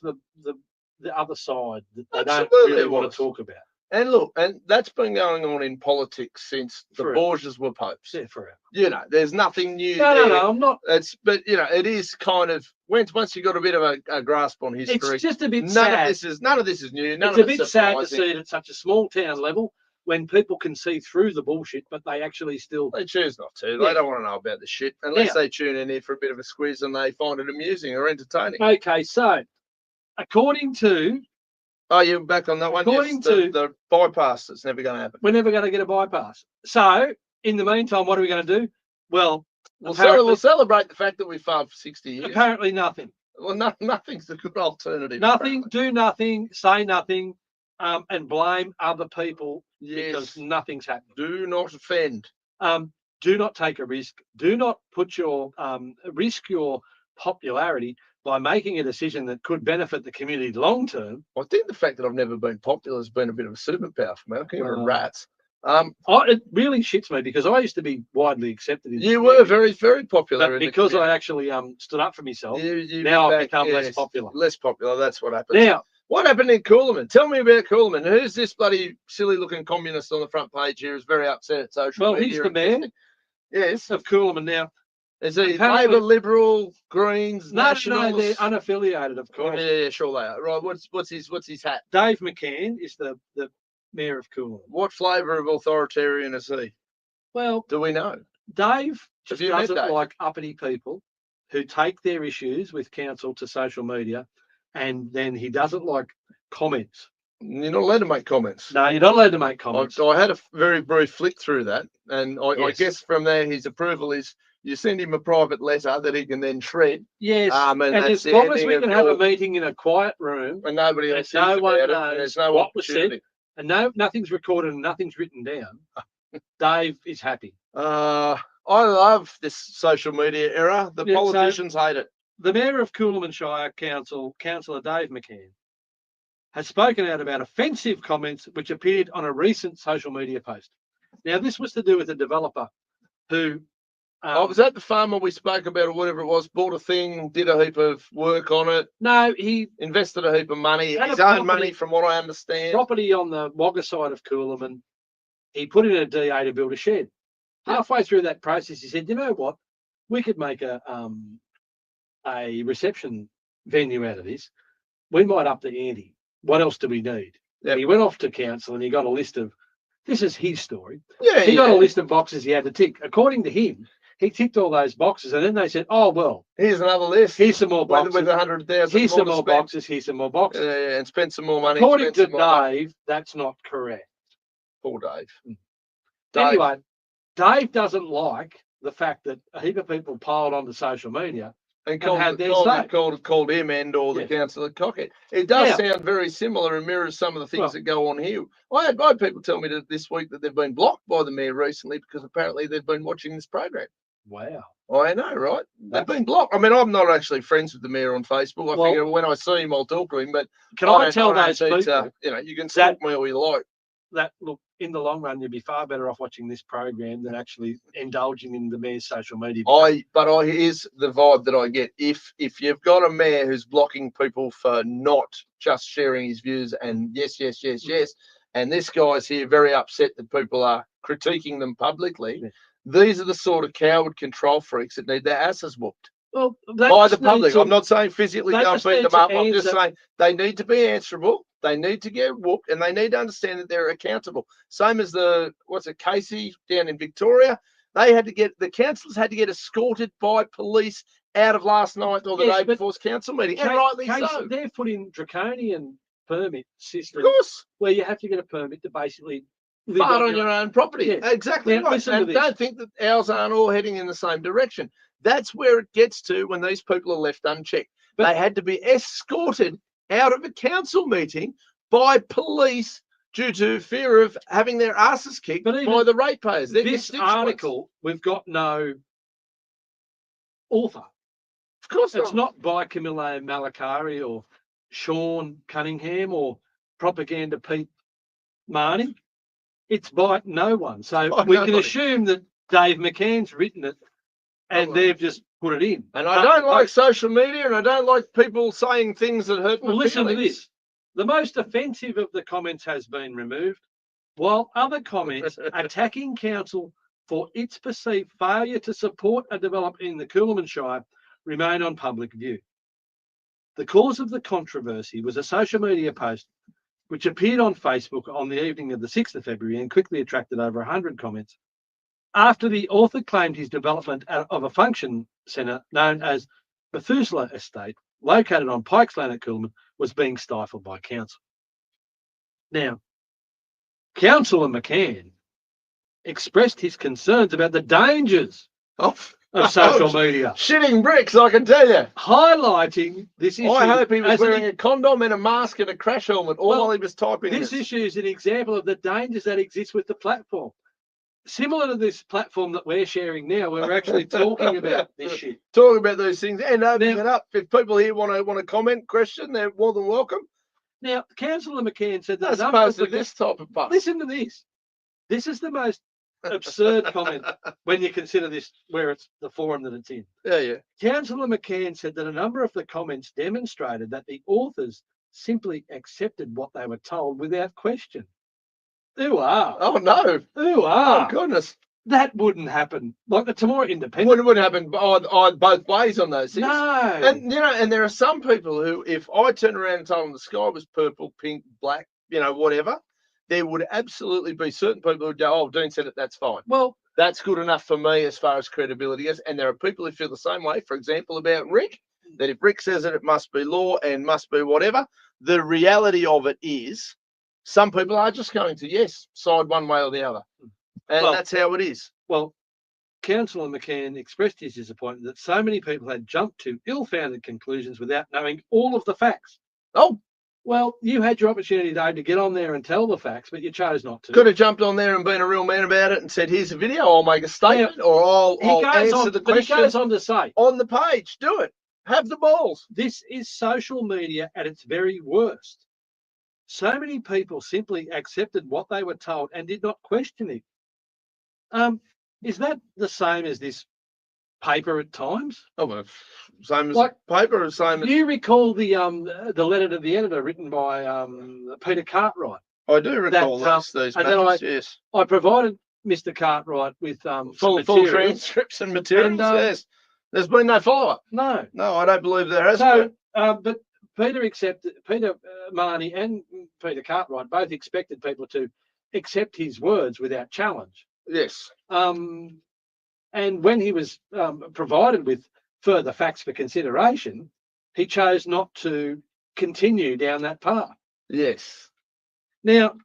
the other side that they don't Absolutely really it want was. to talk about. And look, and that's been going on in politics since the Forever. Borgias were popes. Yeah, forever. You know, there's nothing new No, there. I'm not. But you know, it is kind of once you got a bit of a grasp on history. It's just a bit none sad. of this is new. None It's of a bit it's sad to surprising. see it at such a small town level when people can see through the bullshit, but they actually still. They choose not to. Yeah. They don't want to know about the shit unless Now- they tune in here for a bit of a squiz and they find it amusing or entertaining. Okay, so according to Oh, you're back on that one. According Yes, to- the bypass, it's never going to happen. we're never going to get a bypass. So in the meantime, what are we going to do? Well, We'll apparently, celebrate the fact that we farmed for 60 years. apparently nothing. Well, nothing's a good alternative. Nothing, apparently. do nothing, say nothing, and blame other people because Yes. nothing's happened. Do not offend. Do not take a risk. Do not put your risk your popularity by making a decision that could benefit the community long term. I think the fact that I've never been popular has been a bit of a superpower for me. I think we're rats. It really shits me because I used to be widely accepted. You were very, very popular. But because I actually stood up for myself, now I've become less popular. Less popular, that's what happens. Now, what happened in Coolman? Tell me about Coolman. Who's this bloody silly-looking communist on the front page here who's very upset at social media? Well, he's the mayor. Yes. Of Coolman now. Is he Apparently- Labor, Liberal, Greens, No, Nationals? they're unaffiliated, of course. Yeah, sure they are. Right, what's his hat? Dave McCann is the mayor of Coolman. What flavour of authoritarian is he? Well, Do we know? Dave just you met doesn't Dave? like uppity people who take their issues with council to social media, and then he doesn't like comments. You're not allowed to make comments. No, you're not allowed to make comments. I had a very brief flick through that, and I Yes. guess from there his approval is you send him a private letter that he can then shred, Yes, and and that's as the long as ending we of can have a your- meeting in a quiet room, and nobody else And no thinks one about it, knows and there's no what was said. opportunity. and nothing's recorded and nothing's written down, Dave is happy. I love this social media era. The Yeah, so- politicians hate it. The mayor of Coolman Shire Council, Councillor Dave McCann, has spoken out about offensive comments which appeared on a recent social media post. Now, this was to do with a developer who. Was that the farmer we spoke about, or whatever it was? Bought a thing, did a heap of work on it, No, he invested a heap of money, Had his a own property- money, from what I understand. property on the Wagga side of Coolman. He put in a DA to build a shed. Halfway through that process, he said, "You know what? We could make a reception venue out of this. We might up the ante. What else do we need?" Yep. And he went off to council and he got a list of. This is his story. Yeah, He got a list of boxes he had to tick. According to him, he ticked all those boxes, and then they said, "Oh well, Here's another list. here's some more boxes. with 100,000. Here's some more to spend. boxes. Here's some more boxes." Yeah, and spend some more money. According spend to some more money. Dave, that's not correct. Poor Dave. Anyway, Dave doesn't like the fact that a heap of people piled onto social media. And had their say. called him and or the Yes. councillor cockhead. It does Now- sound very similar and mirrors some of the things Well- that go on here. I had people tell me that this week that they've been blocked by the mayor recently because apparently they've been watching this program. Wow. I know, right? They've That's- been blocked. I mean, I'm not actually friends with the mayor on Facebook. I Well- figure when I see him, I'll talk to him. But Can I don't- tell don't those need people to, you can that- stalk me all you like. that, look, in the long run, you'd be far better off watching this program than actually indulging in the mayor's social media. Here's the vibe that I get. If you've got a mayor who's blocking people for not just sharing his views and yes, and this guy's here very upset that people are critiquing them publicly, Yeah. these are the sort of coward control freaks that need their asses whooped Well, by the public. I'm not saying physically they go and just beat need them to up. I'm just answer- saying they need to be answerable. They need to get whooped, and they need to understand that they're accountable. Same as Casey down in Victoria. The councillors had to get escorted by police out of last night or the Yes, day but before's council meeting, and rightly so. They've put in draconian permit Of system course, where you have to get a permit to basically live fart on your own property. Yeah. Exactly Now, right. listen to And this. don't think that ours aren't all heading in the same direction. That's where it gets to when these people are left unchecked. But- They had to be escorted out of a council meeting by police due to fear of having their asses kicked But even by the ratepayers. They're This constituents. article, we've got no author. Of course It's not by Camillo Malakari or Sean Cunningham or Propaganda Pete Marnie. it's by no one. So By we can nobody. assume that Dave McCann's written it and well. they've just put it in. And I don't like social media, and I don't like people saying things that hurt my listen feelings. to this. The most offensive of the comments has been removed, while other comments attacking council for its perceived failure to support a development in the Coolman Shire remain on public view. The cause of the controversy was a social media post which appeared on Facebook on the evening of the 6th of February and quickly attracted over 100 comments. After the author claimed his development of a function centre known as Methuselah Estate, located on Pikes Lane at Coolman, was being stifled by council. Now, Councillor McCann expressed his concerns about the dangers of social media. Shitting bricks, I can tell you. Highlighting this issue. I hope he was wearing a condom and a mask and a crash helmet while he was typing this. This issue is an example of the dangers that exist with the platform. Similar to this platform that we're sharing now, we're actually talking about this shit. Talking about these things and opening it up. If people here want to comment, question, they're more than welcome. Now, Councillor McCann said that as opposed to this type of post. Listen to this. This is the most absurd comment when you consider this where it's the forum that it's in. Yeah. Councillor McCann said that a number of the comments demonstrated that the authors simply accepted what they were told without question. Oh no! Oh goodness! That wouldn't happen. Like it's more independent. It wouldn't happen on both ways on those things. No. And and there are some people who, if I turned around and told them the sky was purple, pink, black, whatever, there would absolutely be certain people who go, "Oh, Dean said it. That's fine. Well, that's good enough for me as far as credibility is." And there are people who feel the same way. For example, about Rick, that if Rick says it, it must be law and must be whatever. The reality of it is, some people are just going to side one way or the other, and that's how it is. Well, Councillor McCann expressed his disappointment that so many people had jumped to ill-founded conclusions without knowing all of the facts. Oh, well, you had your opportunity, Dave, to get on there and tell the facts, but you chose not to. Could have jumped on there and been a real man about it and said, "Here's a video. I'll make a statement, or I'll answer the question." He goes on to say, on the page, do it. Have the balls. This is social media at its very worst. So many people simply accepted what they were told and did not question it. Is that the same as this paper at times? Oh, well, same as paper, or same as... Do you recall the letter to the editor written by Peter Cartwright? I do recall these matters, yes. I provided Mr. Cartwright with full transcripts and materials, yes. There's been no follow-up. No, I don't believe there has been. But Peter Marnie and Peter Cartwright both expected people to accept his words without challenge. Yes. And when he was provided with further facts for consideration, he chose not to continue down that path. Yes. Now,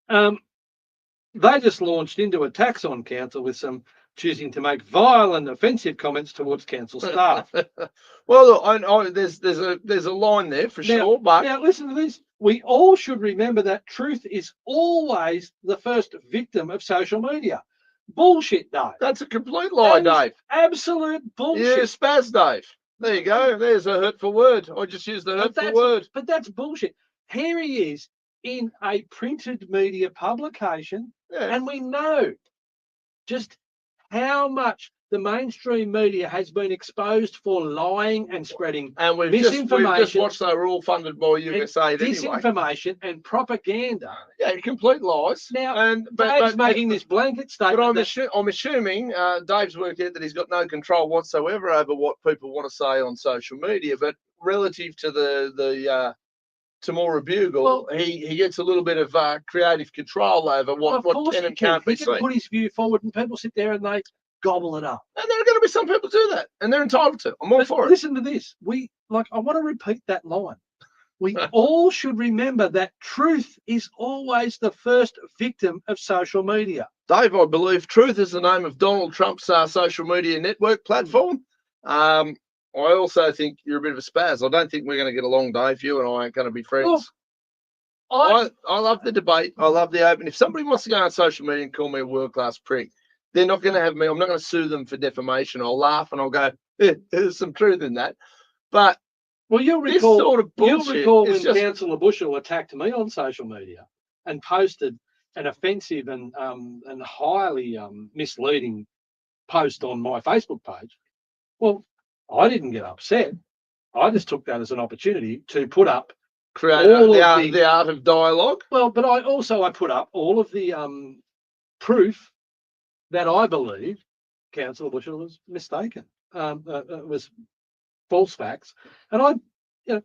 they just launched into attacks on council with some choosing to make vile and offensive comments towards council staff. Well, look, there's a line there for sure. But now, listen to this. We all should remember that truth is always the first victim of social media. Bullshit, Dave. That's a complete lie, Dave. Absolute bullshit. Yeah, spaz, Dave. There you go. There's a hurtful word. I just used the hurtful word. But that's bullshit. Here he is in a printed media publication, and we know just how much the mainstream media has been exposed for lying and spreading misinformation. We've just watched they were all funded by USA anyway. Disinformation and propaganda. Yeah, complete lies. Now, Dave's making this blanket statement. But I'm assuming Dave's worked out that he's got no control whatsoever over what people want to say on social media. But relative to the Tamora Bugle, he gets a little bit of creative control over what can and can't be seen. He can put his view forward, and people sit there and they gobble it up. And there are going to be some people do that, and they're entitled to. I'm all for it. Listen to this. I want to repeat that line. We all should remember that truth is always the first victim of social media. Dave, I believe truth is the name of Donald Trump's social media network platform. I also think you're a bit of a spaz. I don't think we're going to get along, Dave. You and I aren't going to be friends. I love the debate. I love the open. If somebody wants to go on social media and call me a world-class prick, they're not going to have me. I'm not going to sue them for defamation. I'll laugh and I'll go, there's some truth in that. But you'll recall sort of when Councillor Bushell attacked me on social media and posted an offensive and highly misleading post on my Facebook page, well, I didn't get upset. I just took that as an opportunity to put up Create all the, of art, the art of dialogue. Well, but I put up all of the proof that I believe Councillor Bushell was mistaken, was false facts, and I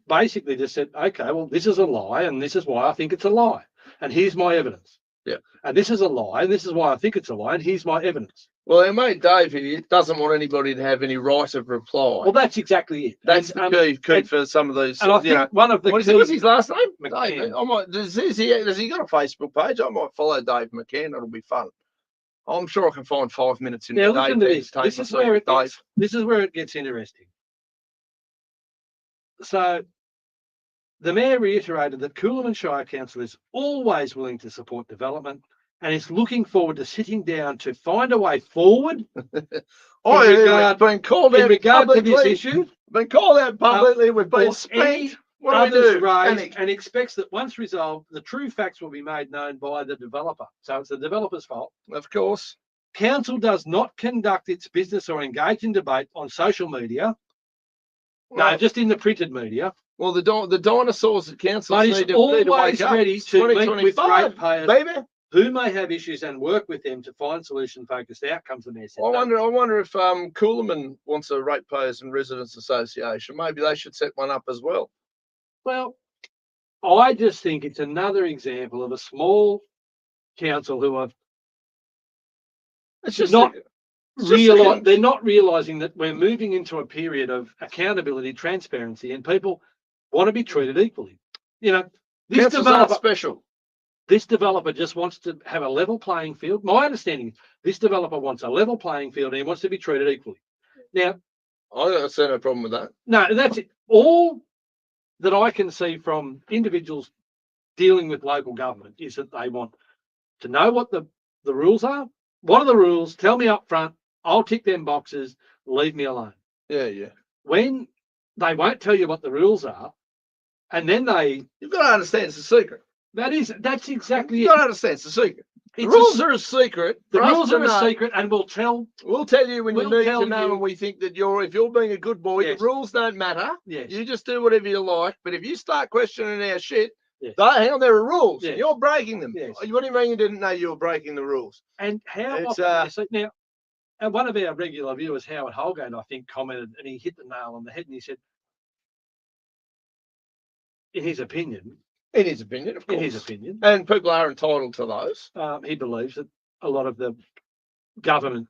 basically just said, okay, well, this is a lie, and this is why I think it's a lie, and here's my evidence. Yeah. And this is a lie, and this is why I think it's a lie, and here's my evidence. Well, our mate Dave here doesn't want anybody to have any right of reply. Well, that's exactly it. That's the key for some of these. And I think one of the what's his last name? McCann. Dave. I might. Has he got a Facebook page? I might follow Dave McCann. It'll be fun. I'm sure I can find 5 minutes in. Now listen to this. This is where it gets interesting. So, the Mayor reiterated that Coolamon Shire Council is always willing to support development and is looking forward to sitting down to find a way forward. Been called out to this issue. Been called out publicly. We've been spanked. What do we do? And expects that once resolved, the true facts will be made known by the developer. So it's the developer's fault. Of course. Council does not conduct its business or engage in debate on social media. No, just in the printed media. Well, the dinosaurs at council need to wake up. Ready to meet with ratepayers, baby, who may have issues and work with them to find solution-focused outcomes. The Mayor said. I wonder if Coolamon wants a ratepayers and residents association. Maybe they should set one up as well. Well, I just think it's another example of a small council who are they're not realising that we're moving into a period of accountability, transparency, and people want to be treated equally. This developer just wants to have a level playing field. My understanding is this developer wants a level playing field and he wants to be treated equally. Now, I don't see no problem with that. No, that's it. All that I can see from individuals dealing with local government is that they want to know what the rules are. What are the rules? Tell me up front. I'll tick them boxes. Leave me alone. Yeah. When they won't tell you what the rules are, and then you've got to understand it's a secret. That's exactly You've got to understand it's a secret. The rules are a secret. The rules are a secret, and we'll tell you when you need to know, and we think that if you're being a good boy, the rules don't matter. Yes. You just do whatever you like. But if you start questioning our shit, yes. hang on, there are rules. Yes. You're breaking them. Yes. What do you mean you didn't know you were breaking the rules? And how often? Now, and one of our regular viewers, Howard Holgate, I think, commented, and he hit the nail on the head, and he said, in his opinion, of course. In his opinion. And people are entitled to those. He believes that a lot of the government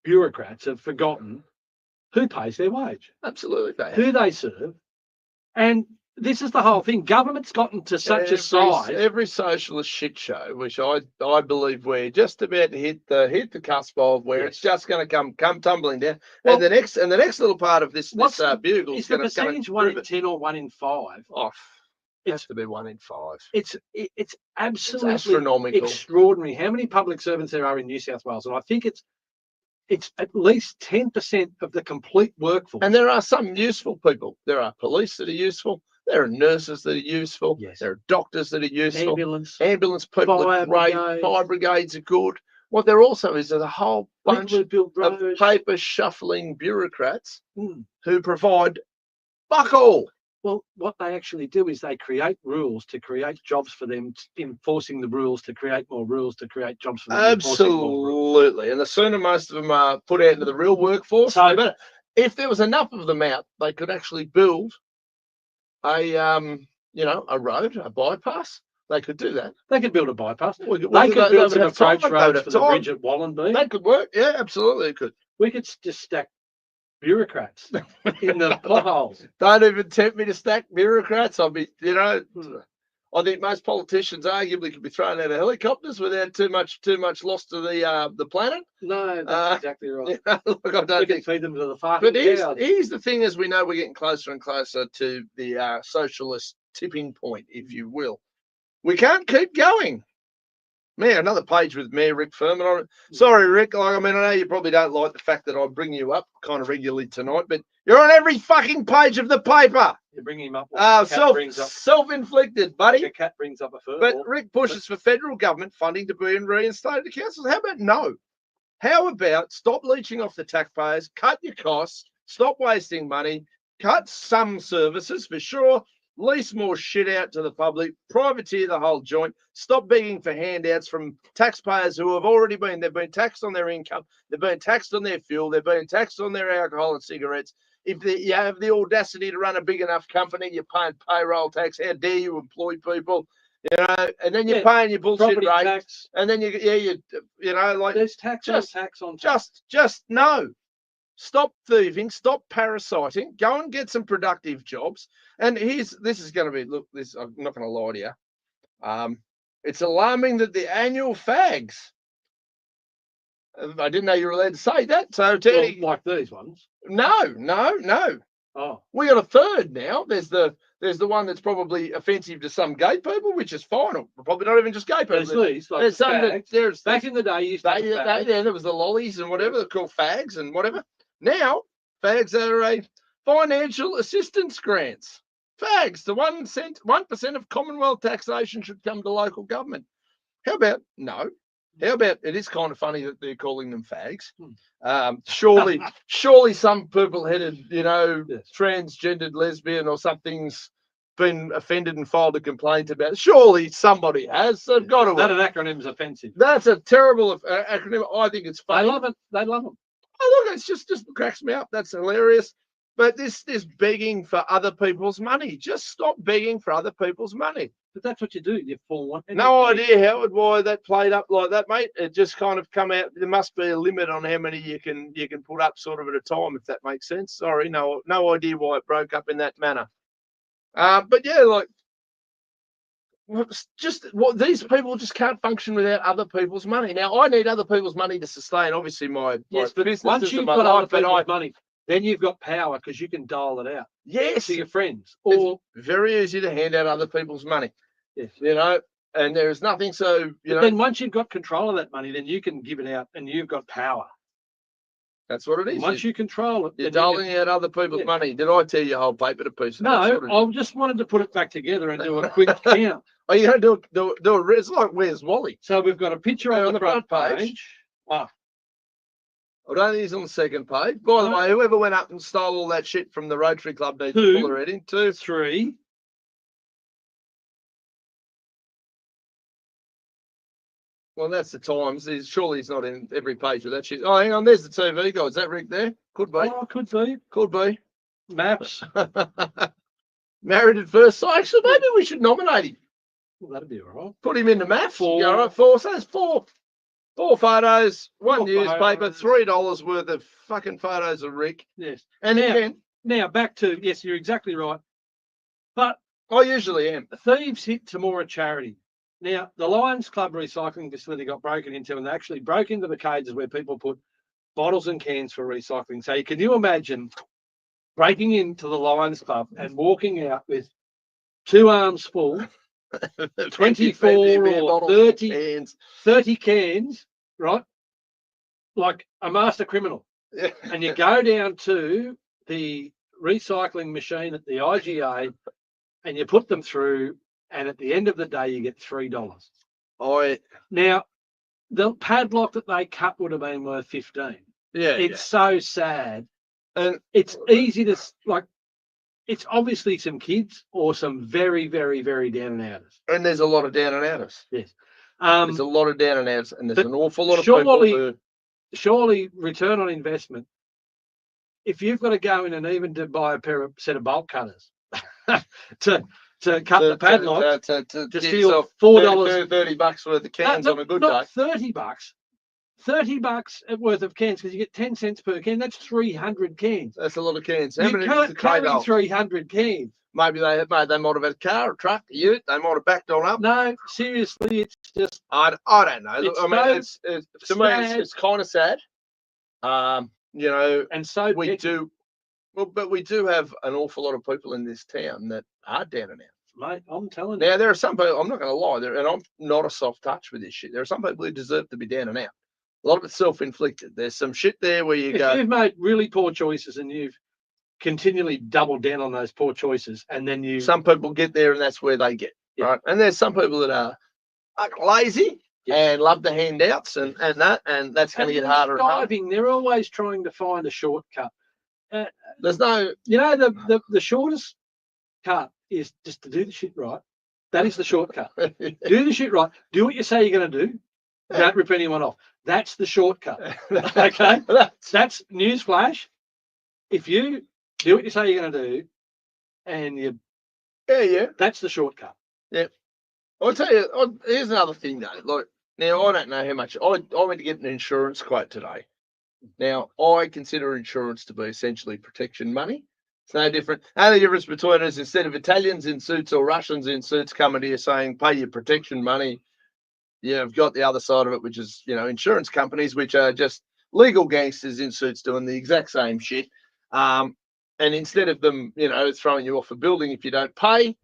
bureaucrats have forgotten who pays their wage. Absolutely. Who they serve. And this is the whole thing. Government's gotten to such a size. Every socialist shit show, which I believe we're just about to hit the cusp of, where it's just going to come tumbling down. Well, and the next little part of this bugle is the percentage 1 in 10 or 1 in 5. It has to be 1 in 5. It's absolutely astronomical, extraordinary how many public servants there are in New South Wales, and I think it's at least 10% of the complete workforce. And there are some useful people. There are police that are useful. There are nurses that are useful. Yes. There are doctors that are useful. Ambulance people are great. Fire brigades are good. What there also is a whole bunch of paper shuffling bureaucrats who provide fuck all. Well, what they actually do is they create rules to create jobs for them, enforcing the rules to create more rules to create jobs for them. Absolutely. And the sooner most of them are put out into the real workforce, the better. If there was enough of them out, they could actually build a road, a bypass. They could do that. They could build a bypass. They could build some approach roads for the bridge at Wallenby. That could work. Yeah, absolutely it could. We could just stack bureaucrats in the potholes. Don't even tempt me to stack bureaucrats. I think most politicians arguably could be thrown out of helicopters without too much loss to the planet. No, that's exactly right. Look, I don't think feed them to the farm. But here's the thing: as we know, we're getting closer and closer to the socialist tipping point, if you will. We can't keep going. Man, another page with Mayor Rick Furman on it. Sorry, Rick. Like, I mean, I know you probably don't like the fact that I bring you up kind of regularly tonight, but you're on every fucking page of the paper. You bring him up. Self-inflicted, buddy. The cat brings up a fur. But Rick pushes for federal government funding to be reinstated to councils. How about no? How about stop leeching off the taxpayers, cut your costs, stop wasting money, cut some services for sure, lease more shit out to the public, privateer the whole joint, stop begging for handouts from taxpayers who have already they've been taxed on their income, they've been taxed on their fuel, they've been taxed on their alcohol and cigarettes. If you have the audacity to run a big enough company, you're paying payroll tax. How dare you employ people? You know, and then you're paying your bullshit rate, tax. And then you know, like there's tax on tax. Just no. Stop thieving, stop parasiting, go and get some productive jobs. And this is going to be, look, I'm not going to lie to you. It's alarming that the annual fags, I didn't know you were allowed to say that. So, Teddy, like these ones? No. Oh, we got a third now. There's the one that's probably offensive to some gay people, which is fine. Or probably not even just gay people. There's some there's back in the day. There was the lollies and whatever they're called, fags and whatever. Now fags are a financial assistance grants. Fags, the 1% of Commonwealth taxation should come to local government. How about no? How about it is kind of funny that they're calling them fags. Surely some purple-headed, transgendered lesbian or something's been offended and filed a complaint about it. Surely somebody has. They've got to. That an acronym is offensive. That's a terrible acronym. I think it's funny. They love it. They love them. Oh, look, it's just cracks me up. That's hilarious. But this begging for other people's money. Just stop begging for other people's money. But that's what you do. You fall one. No idea, Howard, why that played up like that, mate. It just kind of come out. There must be a limit on how many you can put up sort of at a time, if that makes sense. Sorry, no idea why it broke up in that manner. But yeah, like these people just can't function without other people's money. Now I need other people's money to sustain, obviously, my business. Once you've got other people's money, then you've got power because you can dial it out. Yes, to your friends. Or it's very easy to hand out other people's money. Yes, and there is nothing so. Then once you've got control of that money, then you can give it out, and you've got power. That's what it is. Once you control it, you're doling out other people's money. Did I tear your whole paper to pieces? No, I just wanted to put it back together and do a quick count. Oh, you're going to do it? It's like Where's Wally? So we've got a picture on the front page. Wow. I don't think he's on the second page. By the way, whoever went up and stole all that shit from the Rotary Club needs to pull their head in. 2, 3. Well, that's the Times. Surely he's not in every page of that shit. Oh, hang on. There's the TV guy. Is that Rick there? Could be. Oh, could be. Could be. Maps. Married at First Sight. Actually, maybe we should nominate him. Well, that'd be all right. Put him in the maps. 4. All right, 4. So that's 4 photos, 1 newspaper, $3 worth of fucking photos of Rick. Yes. And now back to, yes, you're exactly right. But I usually am. Thieves hit Temora charity. Now, the Lions Club recycling facility got broken into, and they actually broke into the cages where people put bottles and cans for recycling. So can you imagine breaking into the Lions Club and walking out with 2 arms full, 24 or 30 cans, right? Like a master criminal. Yeah. And you go down to the recycling machine at the IGA and you put them through, and at the end of the day, you get $3. Now, the padlock that they cut would have been worth 15. Yeah, it's so sad, and it's easy to It's obviously some kids or some very, very, very down and outers. And there's a lot of down and outers. Yes, there's a lot of down and outers, and there's an awful lot of people. Surely, return on investment. If you've got to go in and even to buy a set of bolt cutters to cut the padlock to steal $4, $30 worth of cans on a good day. $30. $30 worth of cans because you get 10 cents per can. That's 300 cans. That's a lot of cans. You can't carry 300 cans. Maybe they might have had a car, a truck, a ute. They might have backed on up. No, seriously, it's just. I don't know. It's kind of sad. And so we do. Well, but we do have an awful lot of people in this town that are down and out. mate. I'm telling you. Now, there are some people, I'm not going to lie, and I'm not a soft touch with this shit. There are some people who deserve to be down and out. A lot of it's self-inflicted. There's some shit there where you If go, you've made really poor choices and you've continually doubled down on those poor choices, and then you some people get there and that's where they get, Yeah. right? And there's some people that are lazy Yes. and love the handouts and that's going to get harder and harder. diving, they're always trying to find a shortcut. There's no, You know, the shortest cut is just to do the shit right. That is the shortcut. Do the shit right. Do what you say you're going to do. Don't rip anyone off. That's the shortcut. Okay? That's newsflash. If you do what you say you're going to do, and you, that's the shortcut. Yeah. I'll tell you, here's another thing though. Like, now I don't know how much. I went to get an insurance quote today. Now, I consider insurance to be essentially protection money. It's no different. Only difference between us, instead of Italians in suits or Russians in suits coming to you saying, pay your protection money, you've got the other side of it, which is, insurance companies, which are just legal gangsters in suits doing the exact same shit. And instead of them, throwing you off a building if you don't pay,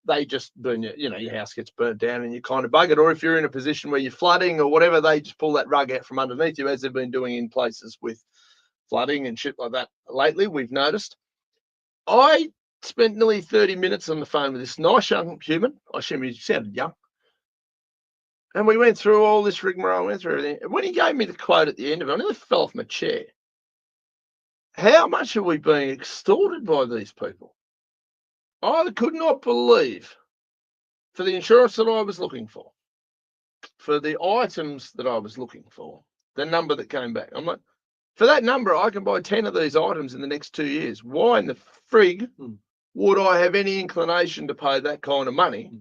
they just burn you, your house gets burnt down and you're kind of buggered. Or if you're in a position where you're flooding or whatever, they just pull that rug out from underneath you, as they've been doing in places with flooding and shit like that lately, we've noticed. I spent nearly 30 minutes on the phone with this nice young human. I assume he sounded young. And we went through all this rigmarole, went through everything. And when he gave me the quote at the end of it, I nearly fell off my chair. How much are we being extorted by these people? I could not believe, for the insurance that I was looking for the items that I was looking for, the number that came back. I'm like, for that number, I can buy 10 of these items in the next 2 years. Why in the frig would I have any inclination to pay that kind of money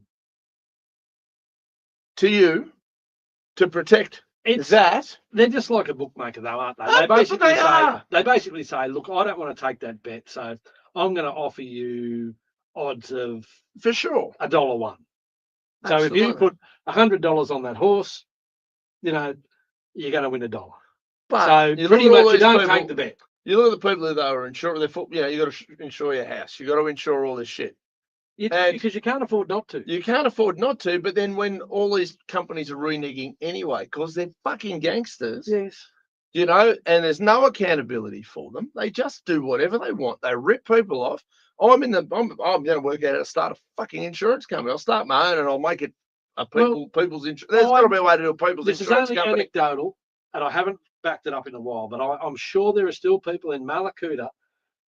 to you to protect that? They're just like a bookmaker, though, aren't they? They basically say, look, I don't want to take that bet, so I'm going to offer you odds of for sure $1 So Absolutely. if you put $100 on that horse, you're going to win $1. But so pretty much you don't take the bet. You look at the people that are insured, you got to insure your house. You got to insure all this shit. Because you can't afford not to. You can't afford not to, but then when all these companies are reneging anyway, because they're fucking gangsters. Yes. And there's no accountability for them. They just do whatever they want. They rip people off. I'm going to work out how to start a fucking insurance company. I'll start my own and I'll make it people's insurance. There's got to be a way to do a people's insurance company. This is only anecdotal, and I haven't backed it up in a while, but I'm sure there are still people in Malakuta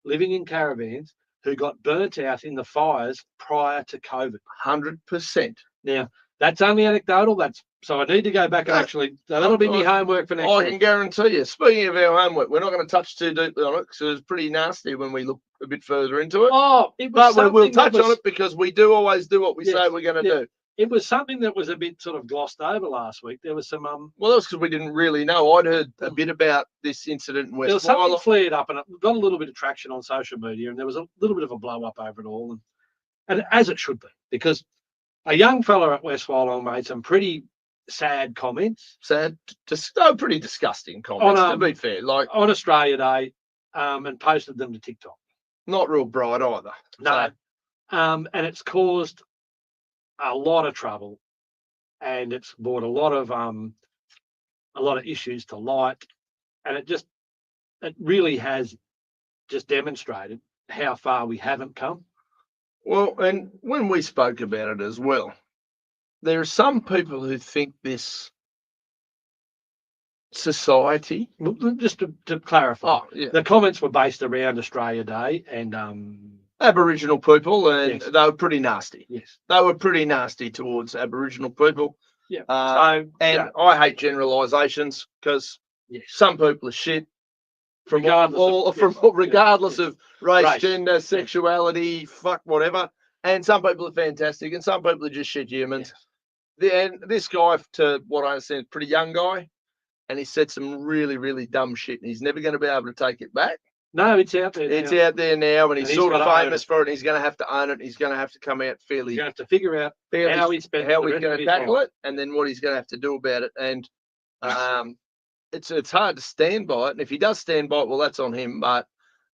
living in caravans who got burnt out in the fires prior to COVID. 100%. Now, that's only anecdotal. So I need to go back and actually, that'll be my homework for next week. I can guarantee you. Speaking of our homework, we're not going to touch too deeply on it because it was pretty nasty when we look a bit further into it. But we'll touch on it because we do always do what we say we're going to do. It was something that was a bit sort of glossed over last week. There was some well, that was because we didn't really know. I'd heard a bit about this incident in West. There was something flared up, and it got a little bit of traction on social media, and there was a little bit of a blow up over it all, and as it should be, because a young fella at West Wyalong made some pretty sad comments. Pretty disgusting comments. To be fair, like on Australia Day, and posted them to TikTok. Not real bright either. No, and it's caused a lot of trouble, and it's brought a lot of issues to light, and it really has just demonstrated how far we haven't come. Well, and when we spoke about it as well, there are some people who think this society. Just to clarify, the comments were based around Australia Day and Aboriginal people, and they were pretty nasty. Yes, they were pretty nasty towards Aboriginal people. Yeah. I hate generalisations because some people are shit regardless of race, gender, sexuality, fuck whatever. And some people are fantastic, and some people are just shit humans. And this guy, to what I understand, is a pretty young guy, and he said some really, really dumb shit, and he's never going to be able to take it back. No, it's out there. It's out there now, and he's sort of famous for it. He's going to have to own it. He's going to have to come out fairly. He's going to have to figure out how he's going to tackle it, and then what he's going to have to do about it. And it's hard to stand by it. And if he does stand by it, well, that's on him. But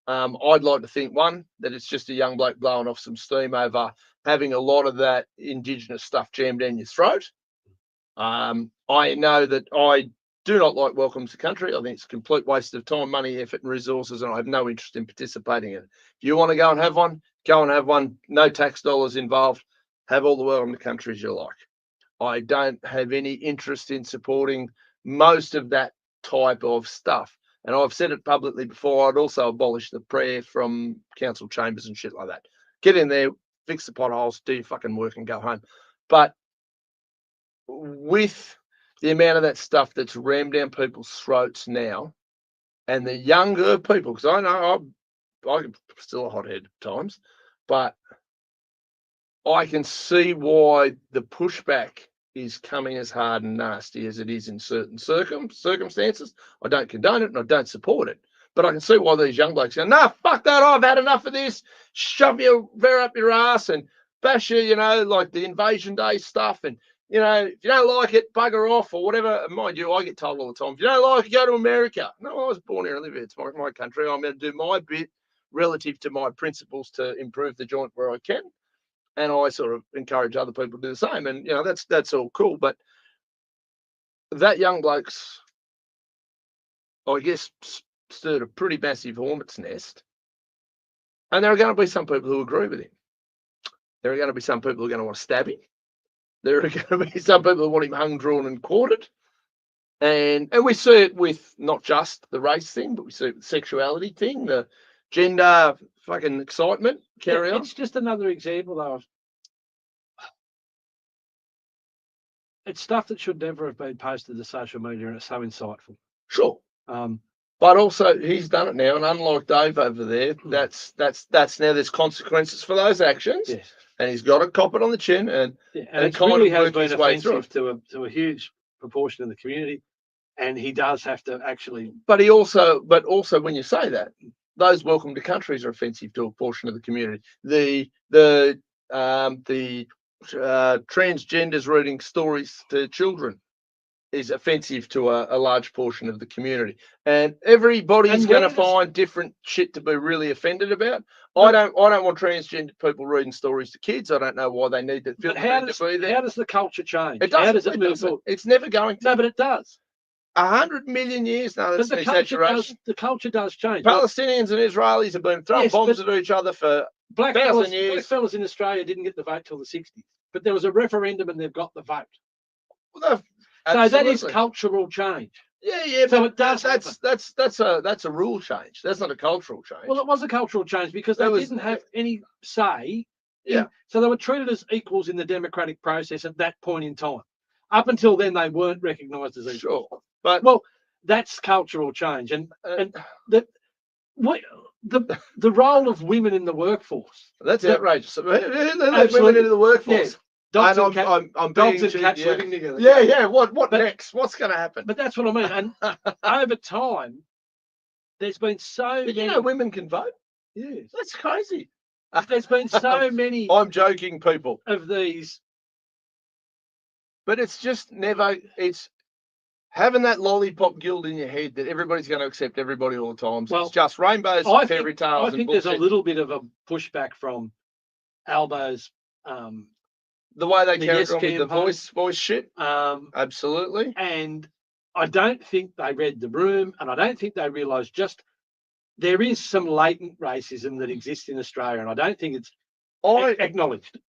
I'd like to think, one, that it's just a young bloke blowing off some steam over having a lot of that Indigenous stuff jammed down your throat. I know that I do not like Welcome to Country. I think it's a complete waste of time, money, effort, and resources, and I have no interest in participating in it. If you want to go and have one, go and have one. No tax dollars involved. Have all the Welcome to Countries you like. I don't have any interest in supporting most of that type of stuff. And I've said it publicly before, I'd also abolish the prayer from council chambers and shit like that. Get in there, fix the potholes, do your fucking work and go home. But with the amount of that stuff that's rammed down people's throats now, and the younger people, because I know I'm still a hothead at times, but I can see why the pushback is coming as hard and nasty as it is in certain circumstances. I don't condone it and I don't support it, but I can see why these young blokes go, nah, fuck that, I've had enough of this, shove your bear up your ass and bash you, like the Invasion Day stuff, and if you don't like it, bugger off or whatever. Mind you, I get told all the time, if you don't like it, go to America. No, I was born here and live here. It's my country. I'm going to do my bit relative to my principles to improve the joint where I can. And I sort of encourage other people to do the same. And, that's all cool. But that young bloke's, I guess, stirred a pretty massive hornet's nest. And there are going to be some people who agree with him. There are going to be some people who are going to want to stab him. There are going to be some people who want him hung, drawn, and quartered. And we see it with not just the race thing, but we see it with the sexuality thing, the gender fucking excitement. Carry on. It's just another example, though. It's stuff that should never have been posted to social media, and it's so insightful. Sure. But also he's done it now, and unlike Dave over there, that's now there's consequences for those actions. Yes. And he's got to cop it on the chin, and it kind really of has work been his way offensive through to a huge proportion of the community, and he does have to actually. But also when you say that, those Welcome to Countries are offensive to a portion of the community. The transgenders reading stories to children is offensive to a large portion of the community, and everybody's going to find different shit to be really offended about. I don't want transgender people reading stories to kids. I don't know why they need to feel the need to be there. How does the culture change? It doesn't. How does it move forward? It's never going to. No, but it does. 100 million years. No, that's an exaggeration. The culture does change. Palestinians and Israelis have been throwing bombs at each other for black 1,000 years. Black fellas in Australia didn't get the vote till the 60s, but there was a referendum and they've got the vote. Well, so that is cultural change. Yeah. So it does. That's a rule change. That's not a cultural change. Well, it was a cultural change because they didn't have any say. Yeah. So they were treated as equals in the democratic process at that point in time. Up until then, they weren't recognised as equals. Sure. But that's cultural change, and the role of women in the workforce. That's outrageous. Women into the workforce. Dogs and cats living together. Yeah. What next? What's going to happen? But that's what I mean. And over time, there's been so many. Women can vote. Yes, that's crazy. There's been so many. I'm joking, people. Of these, but it's just never. It's having that lollipop guild in your head that everybody's going to accept everybody all the time. So it's just rainbows, fairy tales. I think there's a little bit of a pushback from Albo's. The way they carry on with the voice shit. Absolutely. And I don't think they read the room, and I don't think they realised just there is some latent racism that exists in Australia, and I don't think it's acknowledged.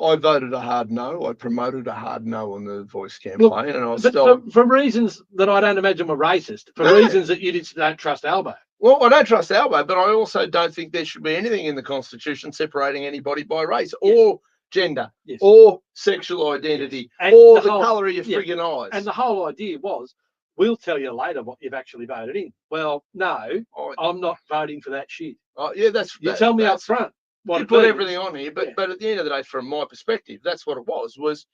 I voted a hard no. I promoted a hard no on the voice campaign, and I was for reasons that I don't imagine were racist, reasons that you don't trust Albo. Well, I don't trust Albo, but I also don't think there should be anything in the Constitution separating anybody by race or gender or sexual identity or the colour of your friggin' eyes. And the whole idea was, we'll tell you later what you've actually voted in. Well, no, I'm not voting for that shit. You tell me up front. You put everything on here, but at the end of the day, from my perspective, that's what it was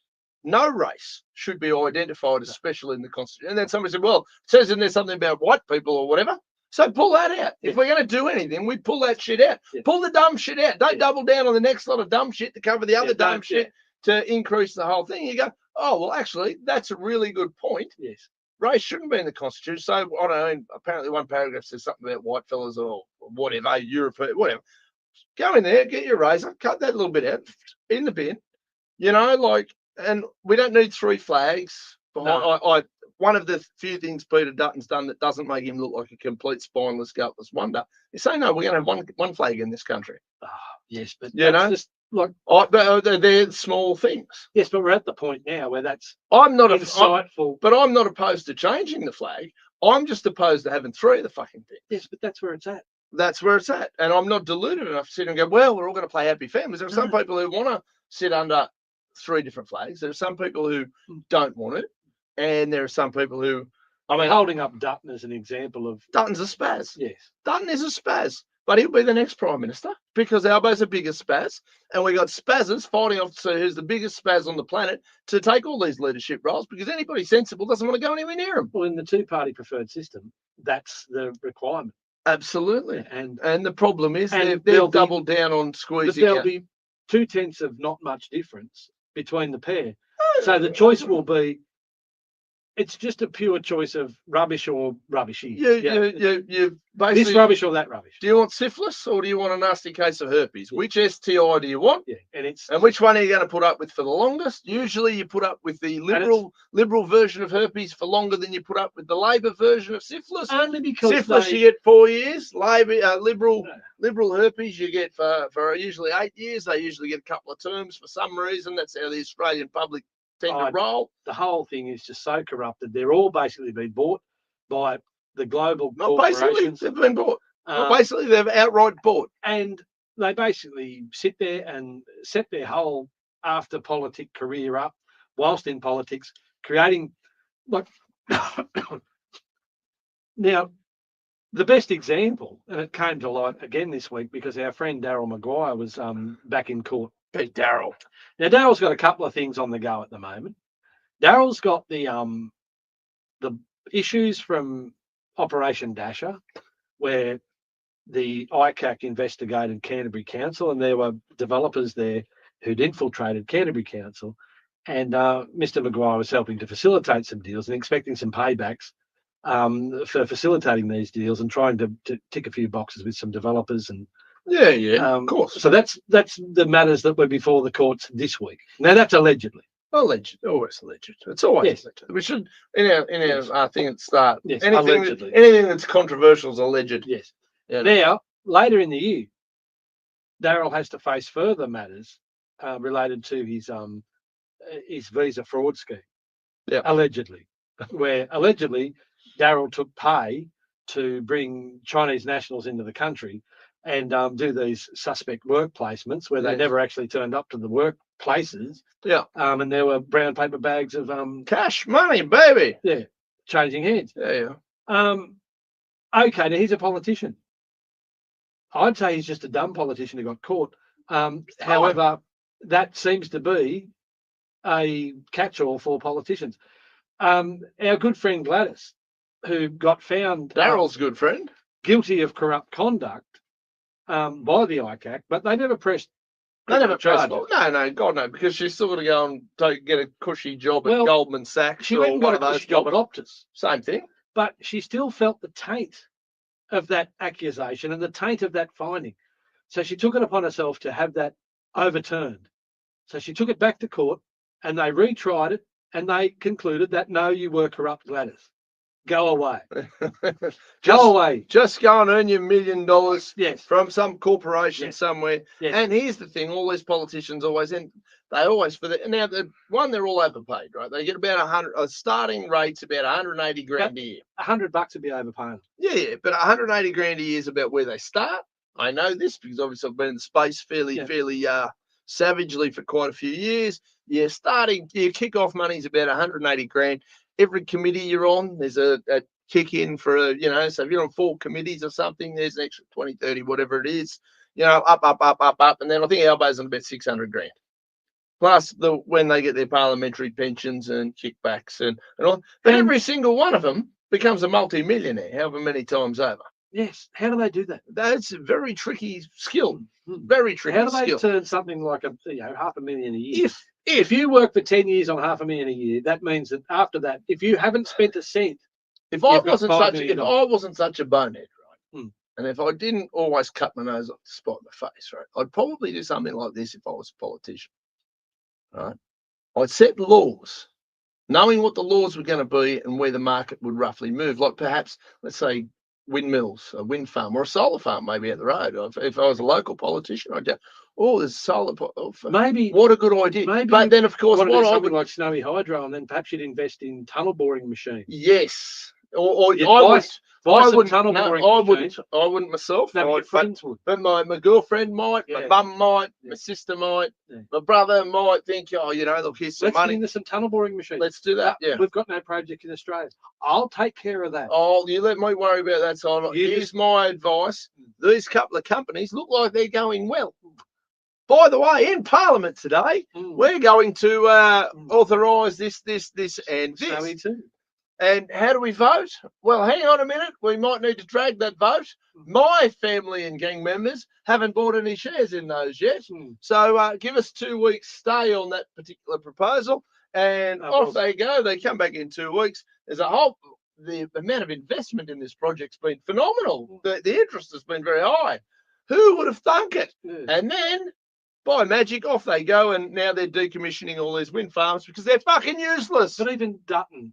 no race should be identified as special in the Constitution. And then somebody said, well, it says in there something about white people or whatever. So pull that out. If we're going to do anything, we pull that shit out. Pull the dumb shit out. Don't double down on the next lot of dumb shit to cover the other dumb shit to increase the whole thing. You go, oh, well, actually, that's a really good point. Yes. Race shouldn't be in the Constitution. So, I don't know, apparently one paragraph says something about white fellas or whatever, Europe, whatever. Go in there, get your razor, cut that little bit out in the bin. You know, like, and we don't need 3 flags. No. One of the few things Peter Dutton's done that doesn't make him look like a complete spineless, gutless wonder is say, no, we're going to have one flag in this country. Yes, but You that's know? just like, But they're small things. yes, but we're at the point now where that's I'm not insightful. but I'm not opposed to changing the flag. I'm just opposed to having 3 of the fucking things. Yes, but that's where it's at. That's where it's at. And I'm not deluded enough to sit and go, well, we're all going to play happy families. There are some No. people who want to sit under 3 different flags. There are some people who don't want it. And there are some people who, I mean, holding up Dutton as an example of Dutton's a spaz. yes, Dutton is a spaz, but he'll be the next Prime Minister because Albo's the biggest spaz. And we got spazzers fighting off to see who's the biggest spaz on the planet to take all these leadership roles because anybody sensible doesn't want to go anywhere near them. Well, in the 2-party preferred system, that's the requirement. Absolutely. And the problem is they've there'll doubled down on squeezing there'll out. be 2/10 of not much difference between the pair. So the choice will be, it's just a pure choice of rubbish or rubbishy. You basically, this rubbish or that rubbish. Do you want syphilis or do you want a nasty case of herpes? Which STI do you want? Yeah, and which one are you going to put up with for the longest? Usually you put up with the liberal version of herpes for longer than you put up with the Labor version of syphilis. Only because syphilis you get 4 years. Liberal herpes you get for usually 8 years. They usually get a couple of terms for some reason. That's how the Australian public tend to roll. The whole thing is just so corrupted. They're all basically been bought by the global corporations. Basically, they've been bought. Basically, they've outright bought. And they basically sit there and set their whole after politic career up whilst in politics, creating like now the best example, and it came to light again this week because our friend Daryl Maguire was back in court. Beat Daryl. Now Daryl's got a couple of things on the go at the moment. Daryl's got the issues from Operation Dasher, where the ICAC investigated Canterbury Council, and there were developers there who'd infiltrated Canterbury Council, and Mr. Maguire was helping to facilitate some deals and expecting some paybacks for facilitating these deals and trying to tick a few boxes with some developers and. Of course. So that's the matters that were before the courts this week. Now that's allegedly. Alleged, always alleged. It's always alleged. We should in our thing at the start. Yes, anything that's controversial is alleged. Yes. Now later in the year, Daryl has to face further matters related to his visa fraud scheme. Yeah. Allegedly, where allegedly Daryl took pay to bring Chinese nationals into the country and do these suspect work placements where they never actually turned up to the workplaces. Yeah. And there were brown paper bags of cash money, baby. Yeah, changing hands. Yeah. Okay, now he's a politician. I'd say he's just a dumb politician who got caught. However, that seems to be a catch-all for politicians. Our good friend Gladys, who got found Daryl's good friend guilty of corrupt conduct by the ICAC, but they never pressed. They never pressed. No, God no, because she's still going to go and get a cushy job at Goldman Sachs. She went and got a cushy job at Optus. Same thing. But she still felt the taint of that accusation and the taint of that finding. So she took it upon herself to have that overturned. So she took it back to court and they retried it and they concluded that, no, you were corrupt, Gladys. Go away. Go away. Just go and earn your $1 million from some corporation somewhere. Yes. And here's the thing, all these politicians always they're all overpaid, right? They get about 100, starting rate's about 180 grand a year. $100 would be overpaying. Yeah, but 180 grand a year is about where they start. I know this because obviously I've been in the space fairly savagely for quite a few years. Your kick-off money is about 180 grand. Every committee you're on, there's a kick in for so if you're on 4 committees or something, there's an extra 20, 30, whatever it is, up. And then I think Albo's on about 600 grand. Plus when they get their parliamentary pensions and kickbacks and all. But every single one of them becomes a multi-millionaire, however many times over. Yes. How do they do that? That's a very tricky skill. Very tricky skill. How do they turn something like $500,000 a year? If you work for 10 years on $500,000 a year, that means that after that, if you haven't spent a cent, if I wasn't such a bonehead, right, and if I didn't always cut my nose off to spite my face, right, I'd probably do something like this if I was a politician, right? I'd set laws, knowing what the laws were going to be and where the market would roughly move. Like perhaps, let's say, windmills, a wind farm or a solar farm maybe at the road. If I was a local politician, I'd go, oh, there's solar. Maybe What a good idea. Maybe But then, of course, what what I something would, like Snowy Hydro, and then perhaps you'd invest in tunnel boring machines. yes, or You'd I buy would. buy I some wouldn't. tunnel No, boring I machines. wouldn't. I wouldn't myself. No, your friends would. But my girlfriend might. Yeah. My mum might. Yeah. My sister might. Yeah. My brother might think, oh, look, here's some Let's get money. into some tunnel boring machines. Let's do that. Yeah. We've got no project in Australia. I'll take care of that. Oh, you let me worry about that side. Here's my advice. These couple of companies look like they're going well. By the way, in Parliament today, we're going to authorise this, and this. So me too. And how do we vote? Well, hang on a minute. We might need to drag that vote. My family and gang members haven't bought any shares in those yet. So give us 2 weeks stay on that particular proposal. And off they go. They come back in 2 weeks. There's the amount of investment in this project's been phenomenal. The interest has been very high. Who would have thunk it? Yeah. And then, by magic, off they go. And now they're decommissioning all these wind farms because they're fucking useless. But even Dutton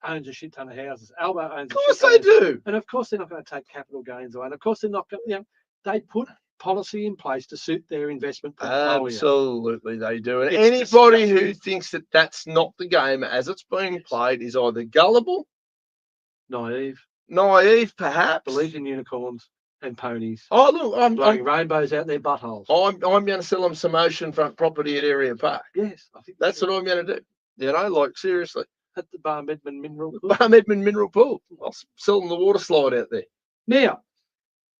owns a shit ton of houses. Albo owns. Of course they do. And of course they're not going to take capital gains away. And of course they're not going to, they put policy in place to suit their investment portfolio. Absolutely they do. And anybody who thinks that that's not the game as it's being played is either gullible, naive perhaps, believes in unicorns and ponies. Oh, look, I'm blowing rainbows out their buttholes. I'm going to sell them some oceanfront property at Area Park. Yes, I think that's what I'm going to do. Like seriously. At the Barmedman Mineral Pool. Barmedman Mineral Pool. I'll sell them the water slide out there. Now,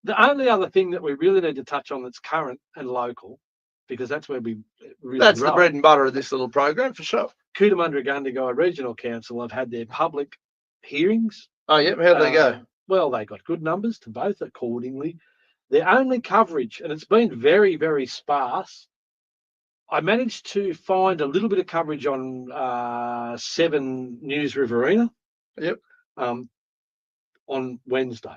the only other thing that we really need to touch on that's current and local, because that's where we really that's the bread and butter of this little program for sure. Cootamundra Regional Council have had their public hearings. Oh, yeah. How'd they go? Well, they got good numbers to both accordingly. Their only coverage, and it's been very, very sparse. I managed to find a little bit of coverage on 7 News Riverina. Yep. On Wednesday.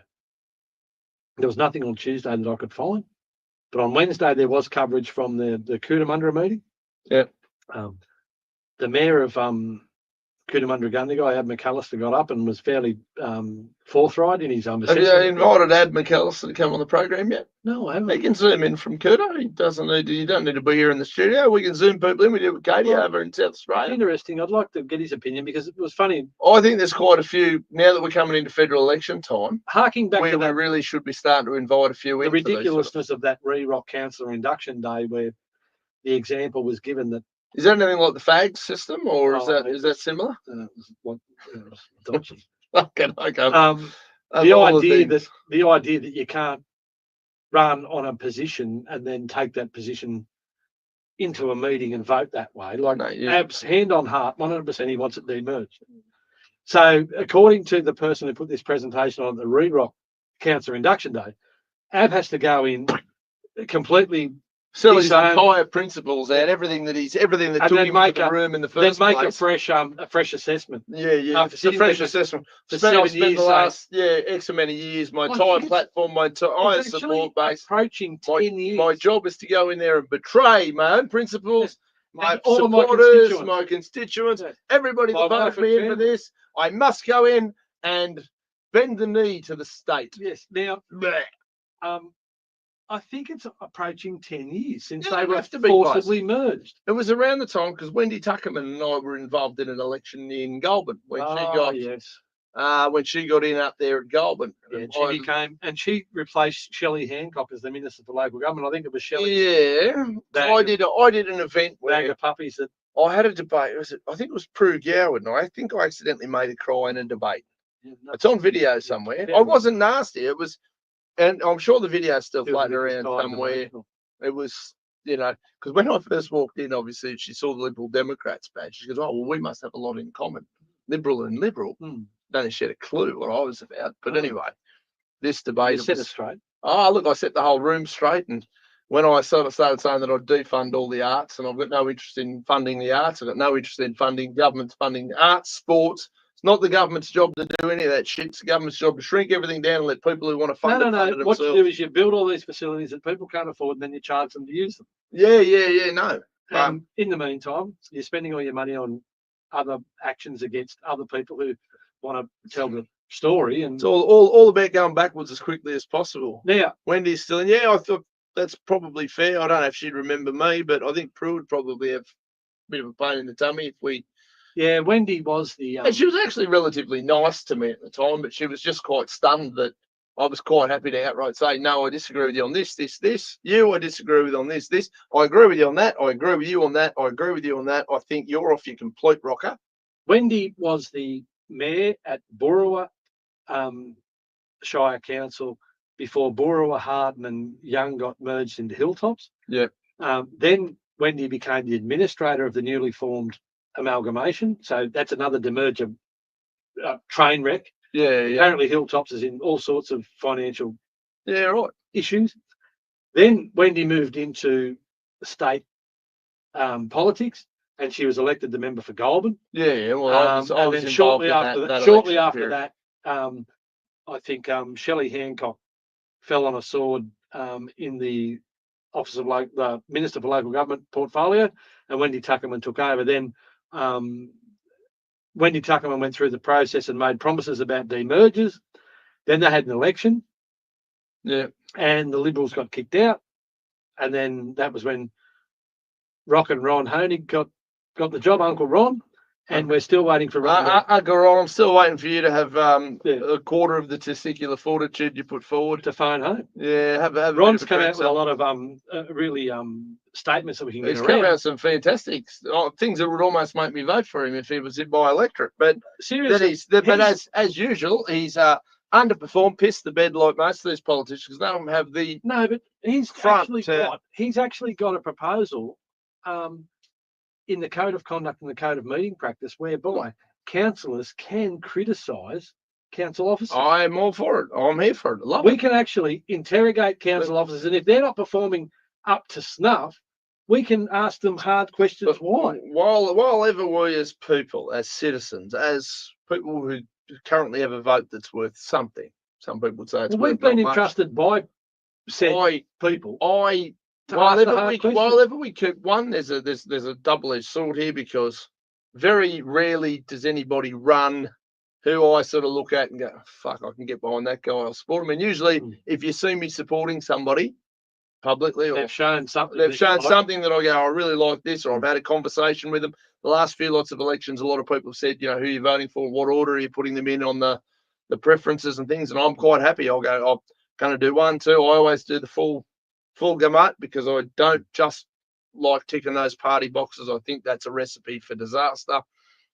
There was nothing on Tuesday that I could find, but on Wednesday there was coverage from the Cootamundra meeting. Yep. The mayor of Cootamundra, Ad McAllister, got up and was fairly forthright in his assessment. Have you invited Ad McAllister to come on the program yet? No, I haven't. He can zoom in from Coota. You don't need to be here in the studio. We can zoom people in. We did with Katie over in South Australia. Interesting. I'd like to get his opinion because it was funny. I think there's quite a few now that we're coming into federal election time. Harking back to that, we really should be starting to invite a few in. The ridiculousness of that Re-Rock Councillor induction day, where the example was given that. Is that anything like the FAG system, or is that similar? Dodgy. Okay. The idea that you can't run on a position and then take that position into a meeting and vote that way, Abs, hand on heart, 100% he wants it demerged. So, according to the person who put this presentation on the Re-Rock Councillor induction day, Ab has to go in completely. Sell his entire principles out, everything that took him into the room in the first place. Then make a fresh assessment. Yeah. It's a fresh assessment. I've spent the last X amount of years, my entire platform, my entire support base. Approaching 10 years. My job is to go in there and betray my own principles, my supporters, my constituents, everybody that voted me in for this. I must go in and bend the knee to the state. Yes. Now, I think it's approaching 10 years since they were forcibly merged. It was around the time because Wendy Tuckerman and I were involved in an election in Goulburn when she got in up there at Goulburn. Yeah, she replaced Shelley Hancock as the Minister for Local Government. I think it was Shelley. Yeah, I did an event bag of puppies that I had a debate. I think it was Prue Gowan. I think I accidentally made her cry in a debate. Yeah, it's on video somewhere. I wasn't nasty. It was. And I'm sure the video's still floating around somewhere. It was, because when I first walked in, obviously, she saw the Liberal Democrats badge. She goes, oh, well, we must have a lot in common. Liberal and Liberal. Don't think she had a clue what I was about. But anyway, this debate. You set it straight. Oh, look, I set the whole room straight. And when I sort of started saying that I'd defund all the arts and I've got no interest in funding the arts, I've got no interest in government funding arts, sports, It's not the government's job to do any of that shit. It's the government's job to shrink everything down and let people who want to fund it fund it What themselves. you do is you build all these facilities that people can't afford, and then you charge them to use them. No. And in the meantime, you're spending all your money on other actions against other people who want to tell the story. And it's all about going backwards as quickly as possible. Now, Wendy's still in. Yeah, I thought that's probably fair. I don't know if she'd remember me, but I think Prue would probably have a bit of a pain in the tummy if we. Yeah, Wendy was the. And she was actually relatively nice to me at the time, but she was just quite stunned that I was quite happy to outright say, no, I disagree with you on this. You, I disagree with on this. I agree with you on that. I agree with you on that. I agree with you on that. I think you're off your complete rocker. Wendy was the mayor at Boorowa Shire Council before Boorowa, Hardin and Young got merged into Hilltops. Yeah. Then Wendy became the administrator of the newly formed amalgamation. So that's another demerger train wreck. Yeah. Apparently Hilltops is in all sorts of financial issues. Then Wendy moved into state politics, and she was elected the member for Goulburn. Yeah. Well, I was shortly after that, I think Shelley Hancock fell on a sword in the office of the Minister for Local Government portfolio, and Wendy Tuckerman took over. Then Wendy Tuckerman went through the process and made promises about demergers. Then they had an election. Yeah. And the Liberals got kicked out. And then that was when Rockin' Ron Honig got the job, Uncle Ron. And we're still waiting for Ron. Uncle Ron, I'm still waiting for you to have a quarter of the testicular fortitude you put forward to phone home. Yeah, have Ron's come out with a lot of really statements that we can get around. He's come out with some fantastic things that would almost make me vote for him if he was in my electorate. But seriously, as usual, he's underperformed, pissed the bed like most of these politicians. None of them have the but he's actually got a proposal in the Code of Conduct and the Code of Meeting Practice whereby councillors can criticise council officers. I'm all for it. I'm here for it. We can actually interrogate council officers, and if they're not performing up to snuff, we can ask them hard questions. Why? While ever we as people, as citizens, as people who currently have a vote that's worth something, some people would say it's worth we've been entrusted by said people. While ever we keep one, there's a double-edged sword here, because very rarely does anybody run who I sort of look at and go, fuck, I can get behind that guy, I'll support him. And usually if you see me supporting somebody publicly, or they've shown something that I go, I really like this, or I've had a conversation with them. The last few lots of elections, a lot of people have said, who are you voting for, what order are you putting them in on the preferences and things, and I'm quite happy. I'll go, I'm going to do 1, 2. I always do the full gamut, because I don't just like ticking those party boxes. I think that's a recipe for disaster.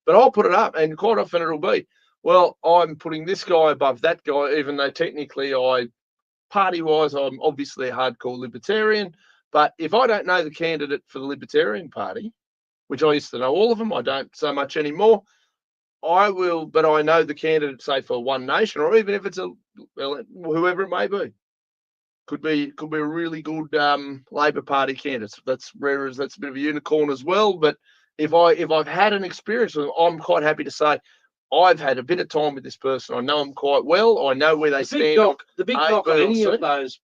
But I'll put it up, and quite often it'll be, well, I'm putting this guy above that guy, even though technically party-wise, I'm obviously a hardcore libertarian. But if I don't know the candidate for the Libertarian Party, which I used to know all of them, I don't so much anymore, I will, but I know the candidate, say, for One Nation, or even if it's whoever it may be. Could be a really good Labor Party candidate. That's rare, as that's a bit of a unicorn as well. But if I've had an experience with them, I'm quite happy to say I've had a bit of time with this person. I know them quite well. I know where they stand. The big knock on any of those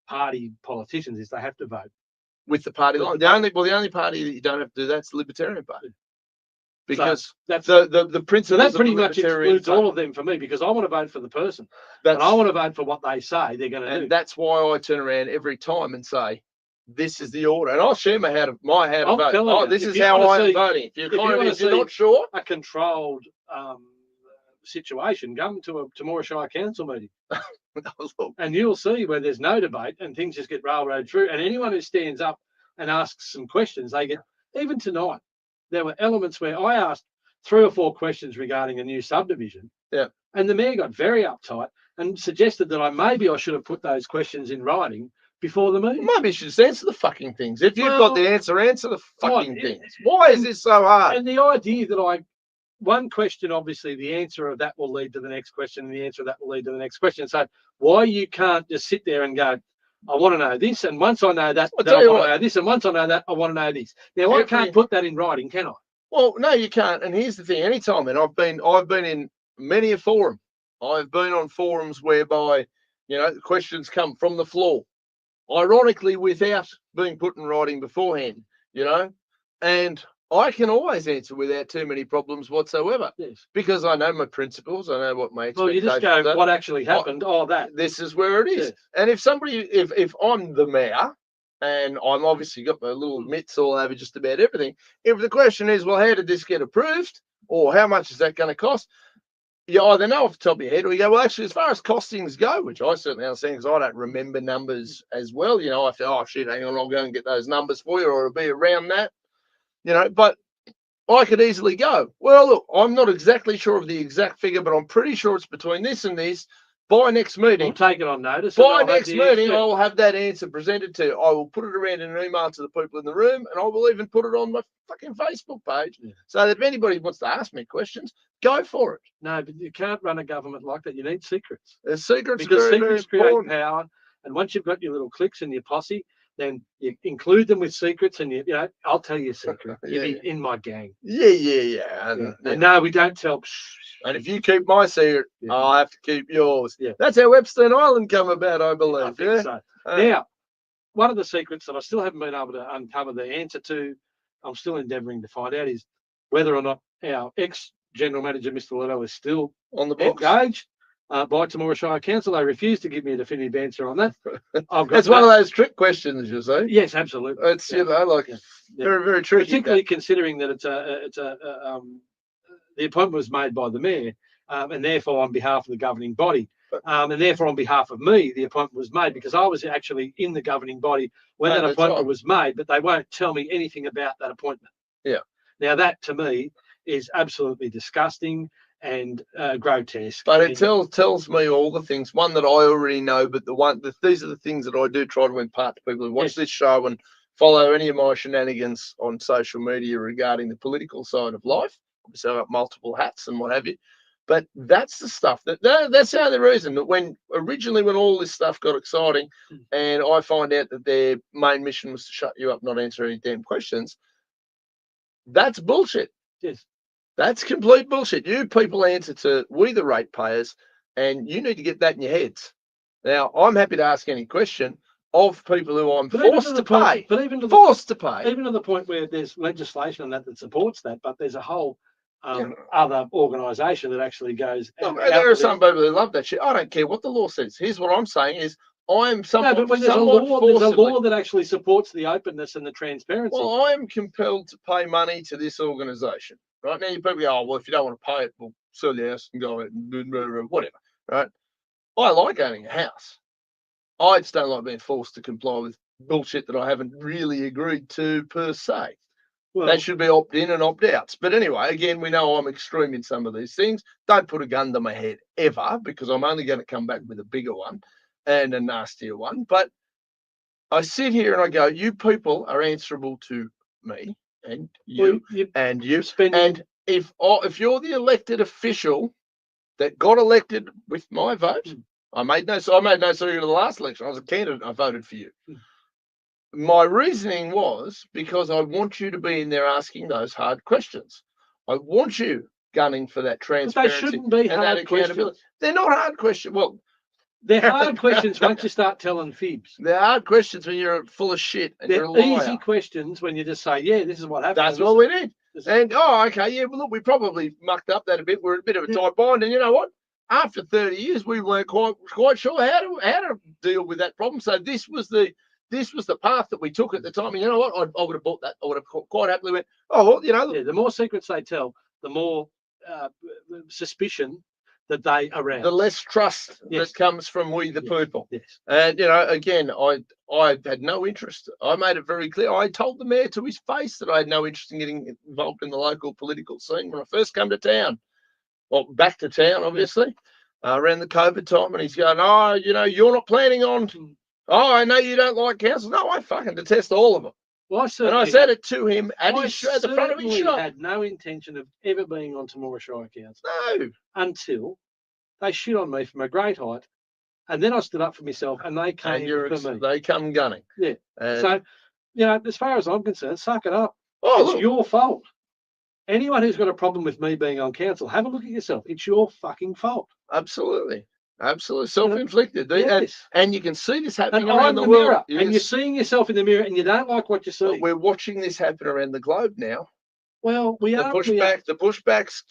party politicians is they have to vote with the party line. The only party that you don't have to do that's the Libertarian Party. Because that's the principle. That pretty much excludes all of them for me, because I want to vote for the person, and I want to vote for what they say they're going to do. And that's why I turn around every time and say, "This is the order," and I'll share my how to vote. This is how I'm voting. If you're not sure, a controlled situation, come to a Temora Shire Council meeting, and you'll see where there's no debate and things just get railroaded through. And anyone who stands up and asks some questions, they get. Even tonight, there were elements where I asked 3 or 4 questions regarding a new subdivision. Yeah. And the mayor got very uptight and suggested that I should have put those questions in writing before the meeting. Maybe you should just answer the fucking things. If you've got the answer, answer the fucking things. Why is this so hard? And the idea that one question, obviously, the answer of that will lead to the next question, and the answer of that will lead to the next question. So why you can't just sit there and go, I want to know this, and once I know that, I want to know this, and once I know that, I want to know this. Now, I can't put that in writing, can I? Well, no, you can't. And here's the thing: anytime, and I've been in many a forum. I've been on forums whereby the questions come from the floor, ironically, without being put in writing beforehand. You know, and I can always answer without too many problems whatsoever Yes. because I know my principles. I know what my Well, you expectations just go, are. what actually happened? Oh, that. This is where it is. Yes. And if I'm the mayor and I'm obviously got my little mitts all over just about everything, if the question is, well, how did this get approved, or how much is that going to cost? You either know off the top of your head, or you go, well, actually, as far as costings go, which I certainly understand because I don't remember numbers as well. I feel, oh shit, hang on, I'll go and get those numbers for you, or it'll be around that. But I could easily go, well, look, I'm not exactly sure of the exact figure, but I'm pretty sure it's between this and this. By next meeting, I'll take it on notice. by next meeting, I will have that answer presented to you. I will put it around in an email to the people in the room, and I will even put it on my fucking Facebook page so that if anybody wants to ask me questions, go for it. No, but you can't run a government like that. You need secrets. The secrets because very, secrets very create important. power. And once you've got your little cliques and your posse, then you include them with secrets, and I'll tell you a secret. You'll be in my gang. Yeah. And no, we don't tell. And if you keep my secret, I'll have to keep yours. Yeah. That's how Epstein Island come about, I believe. I think so. Now, one of the secrets that I still haven't been able to uncover the answer to, I'm still endeavouring to find out, is whether or not our ex-general manager, Mr. Leto, is still on the books. Engaged by Temora Shire Council. They refuse to give me a definitive answer on that. It's one of those trick questions, you see. Yes, absolutely. It's very, very tricky. Particularly considering that the appointment was made by the mayor, and therefore on behalf of the governing body, and therefore on behalf of me, the appointment was made because I was actually in the governing body when that appointment was made, but they won't tell me anything about that appointment. Yeah. Now that to me is absolutely disgusting and grotesque. But it tells me all the things. One that I already know, but these are the things that I do try to impart to people who watch this show and follow any of my shenanigans on social media regarding the political side of life. Obviously, I've got multiple hats and what have you. But that's the stuff that's the only reason that when all this stuff got exciting, and I find out that their main mission was to shut you up, not answer any damn questions. That's bullshit. Yes. That's complete bullshit. You people answer to we the ratepayers, and you need to get that in your heads. Now, I'm happy to ask any question of people who I'm forced to pay. But even to the point where there's legislation that supports that, but there's a whole other organisation that actually goes. Look, there are some people who love that shit. I don't care what the law says. Here's what I'm saying is I'm somewhat. No, but when there's a law that actually supports the openness and the transparency. Well, I am compelled to pay money to this organisation. Right now, you people go, oh, well, if you don't want to pay it, we'll sell your house and go out and do whatever. Right? I like owning a house. I just don't like being forced to comply with bullshit that I haven't really agreed to per se. Well, that should be opt in and opt outs. But anyway, again, we know I'm extreme in some of these things. Don't put a gun to my head ever, because I'm only going to come back with a bigger one and a nastier one. But I sit here and I go, you people are answerable to me. And you, and if you're the elected official that got elected with my vote, I made no secret of the last election. I was a candidate. I voted for you. My reasoning was because I want you to be in there asking those hard questions. I want you gunning for that transparency. But they shouldn't be hard questions. They're not hard questions. Well, they're hard questions once you start telling fibs. They're hard questions when you're full of shit and they're you're a liar. Easy questions when you just say, yeah, this is what happened. That's what we did. And, okay, yeah, well, look, we probably mucked up that a bit. We're a bit of a tight bind. And you know what? After 30 years, we weren't quite sure how to deal with that problem. So this was the path that we took at the time. And you know what? I would have bought that. I would have quite happily went, oh, well, the more secrets they tell, the more suspicion that they arouse. The less trust that comes from we the people. Yes. And, again, I had no interest. I made it very clear. I told the mayor to his face that I had no interest in getting involved in the local political scene when I first came to town. Well, back to town, obviously, around the COVID time. And he's going, oh, you're not planning on, oh, I know you don't like council. No, I fucking detest all of them. Well, I said it to him at the front of his shop. I had no intention of ever being on Temora Shire Council. No. Until they shit on me from a great height. And then I stood up for myself and they came for me. They come gunning. Yeah. So, as far as I'm concerned, suck it up. Oh, it's your fault. anyone who's got a problem with me being on council, have a look at yourself. It's your fucking fault. Absolutely. Self-inflicted. Yes. And you can see this happening And around I'm the the world. mirror, and you're seeing yourself in the mirror, and you don't like what you see. We're watching this happen around the globe now. Well, we The are. pushbacks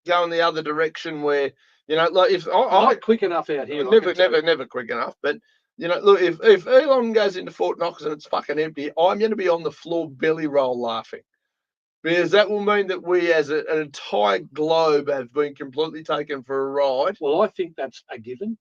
going the other direction where, like if Not quick enough out here. Never quick enough. But look, if Elon goes into Fort Knox and it's fucking empty, I'm going to be on the floor belly roll laughing, because that will mean that we, as an entire globe, have been completely taken for a ride. Well, I think that's a given.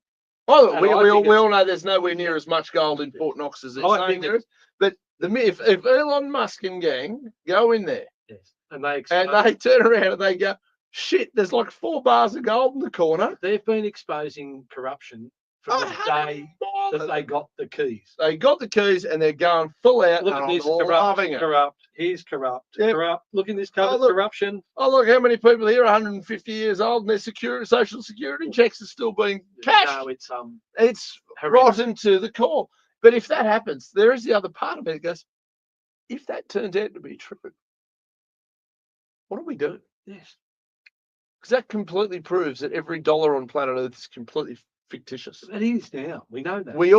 Oh, we all know there's nowhere near as much gold in Fort Knox as it's saying there is. But if Elon Musk and gang go in there, yes, and they turn around and they go, shit, there's like 4 bars of gold in the corner. They've been exposing corruption from the day that they got the keys. They got the keys and they're going full out. Look at this, corrupt. Here's corrupt. Yep. Corrupt. Look in this cover, corruption. Oh, look how many people here are 150 years old and their social security checks are still being cashed. No, it's rotten to the core. But if that happens, there is the other part of it. It goes, if that turns out to be true, what do we do? Yes. Because that completely proves that every dollar on planet Earth is completely fictitious. It is now. We know that. We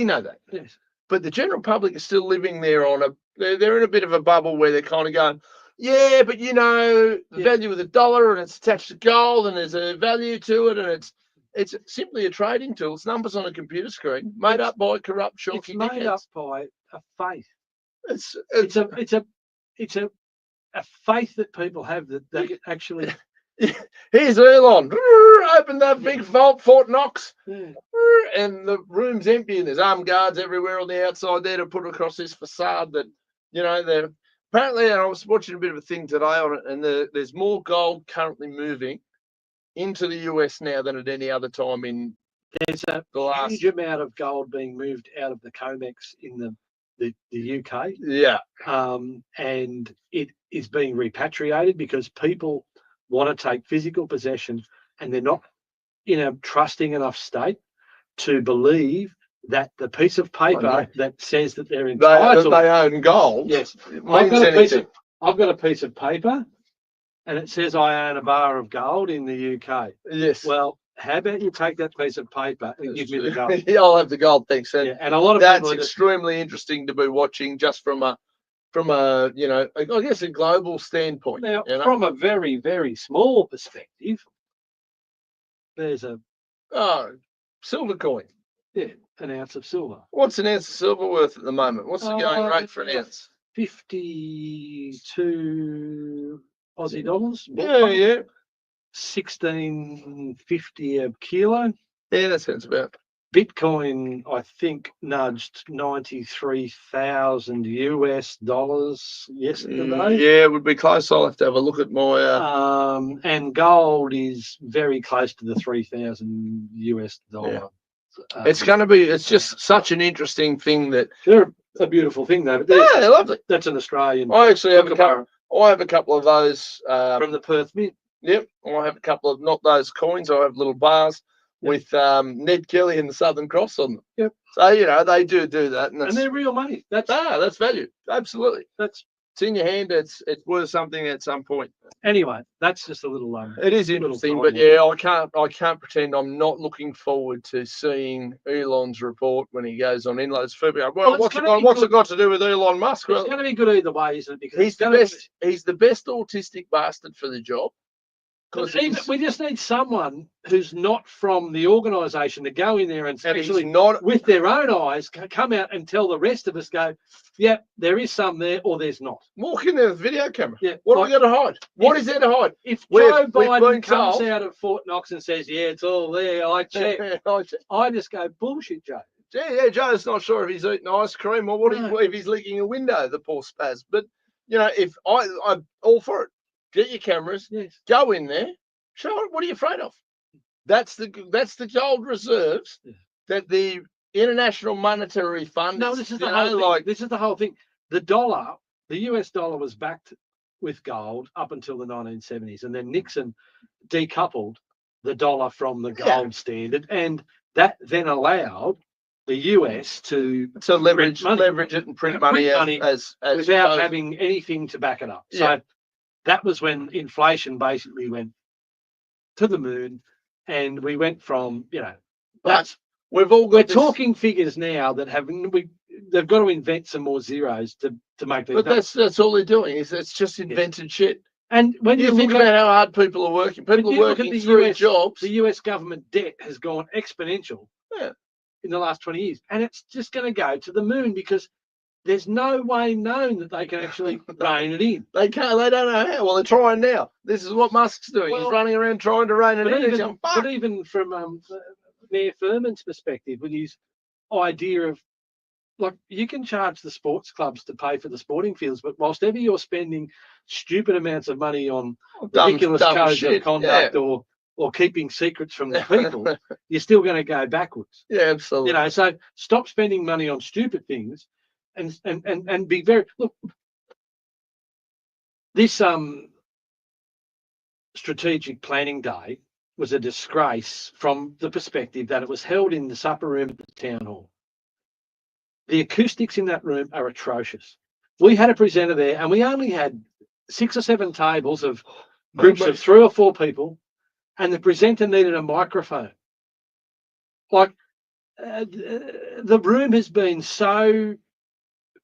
know that. Yes. But the general public is still living there they're in a bit of a bubble where they're kind of going, yeah, but the value of the dollar, and it's attached to gold, and there's a value to it, and it's simply a trading tool. It's numbers on a computer screen made up by corrupt shorty. It's made up by a faith. It's a faith that people have that they actually. Here's Elon. Open that big vault, Fort Knox, and the room's empty, and there's armed guards everywhere on the outside there to put across this facade that, they're apparently. And I was watching a bit of a thing today on it, and there's more gold currently moving into the US now than at any other time in. There's a huge amount of gold being moved out of the COMEX in the UK. Yeah. And it is being repatriated because people want to take physical possession, and they're not in a trusting enough state to believe that the piece of paper that says that they're entitled, they own gold. Yes, I've got a piece of paper, and it says I own a bar of gold in the UK. Yes. Well, how about you take that piece of paper and give me the gold? I'll have the gold, thanks. And, and a lot of that's extremely interesting to be watching, just from a I guess a global standpoint. Now, from a very, very small perspective, there's silver coin. Yeah, an ounce of silver. What's an ounce of silver worth at the moment? What's the going rate for an ounce? 52 Aussie dollars. Yeah. 16.50 a kilo. Yeah, that sounds about. Bitcoin, I think, nudged 93,000 US dollars yesterday. Yeah, it would be close. I'll have to have a look at my. And gold is very close to the 3,000 US dollar. Yeah. It's just such an interesting thing that. They're a beautiful thing, though. Yeah, lovely. That's an Australian. I actually have a couple of those from the Perth Mint. Yep, I have a couple of, not those coins. I have little bars with Ned Kelly and the Southern Cross on them. Yep. So they do that, and they're real money. That's value. Absolutely. It's in your hand. It's worth something at some point. Anyway, that's just a little. It is interesting, but I can't pretend I'm not looking forward to seeing Elon's report when he goes on Inloads February. Well, what's it got to do with Elon Musk? It's going to be good either way, isn't it? Because he's the best autistic bastard for the job. We just need someone who's not from the organisation to go in there and actually, not with their own eyes, come out and tell the rest of us, yeah, there is some there or there's not. Walk in there with a video camera. Yeah, what are we going to hide? What is there to hide? If Joe Biden comes out of Fort Knox and says, yeah, it's all there, I check. I just go, bullshit, Joe. Yeah, Joe's not sure if he's eating ice cream or if he's licking a window, the poor spaz. But, if I'm all for it. Get your cameras. Yes. Go in there. Show it. What are you afraid of? That's the gold reserves that the International Monetary Fund. No, this is the whole thing. This is the whole thing. The US dollar was backed with gold up until the 1970s, and then Nixon decoupled the dollar from the gold standard, and that then allowed the US to leverage it and print money as without having anything to back it up. Yeah. So that was when inflation basically went to the moon, and we went from, But we've all got we're this, talking figures now that they've got to invent some more zeros to make these. But that's all they're doing is it's just invented shit. And when you think about how hard people are working, people are working 3 jobs. The US government debt has gone exponential in the last 20 years, and it's just going to go to the moon because there's no way known that they can actually rein it in. They can't. They don't know how. Well, they're trying now. This is what Musk's doing. He's running around trying to rein it in. But even from Mayor Furman's perspective, with his idea of, like, you can charge the sports clubs to pay for the sporting fields, but whilst ever you're spending stupid amounts of money on ridiculous codes of conduct or keeping secrets from the people, you're still going to go backwards. Yeah, absolutely. So stop spending money on stupid things, and be very look. This strategic planning day was a disgrace from the perspective that it was held in this upper room at the town hall. The acoustics in that room are atrocious. We had a presenter there, and we only had 6 or 7 tables of groups of 3 or 4 people, and the presenter needed a microphone. Like, the room has been so,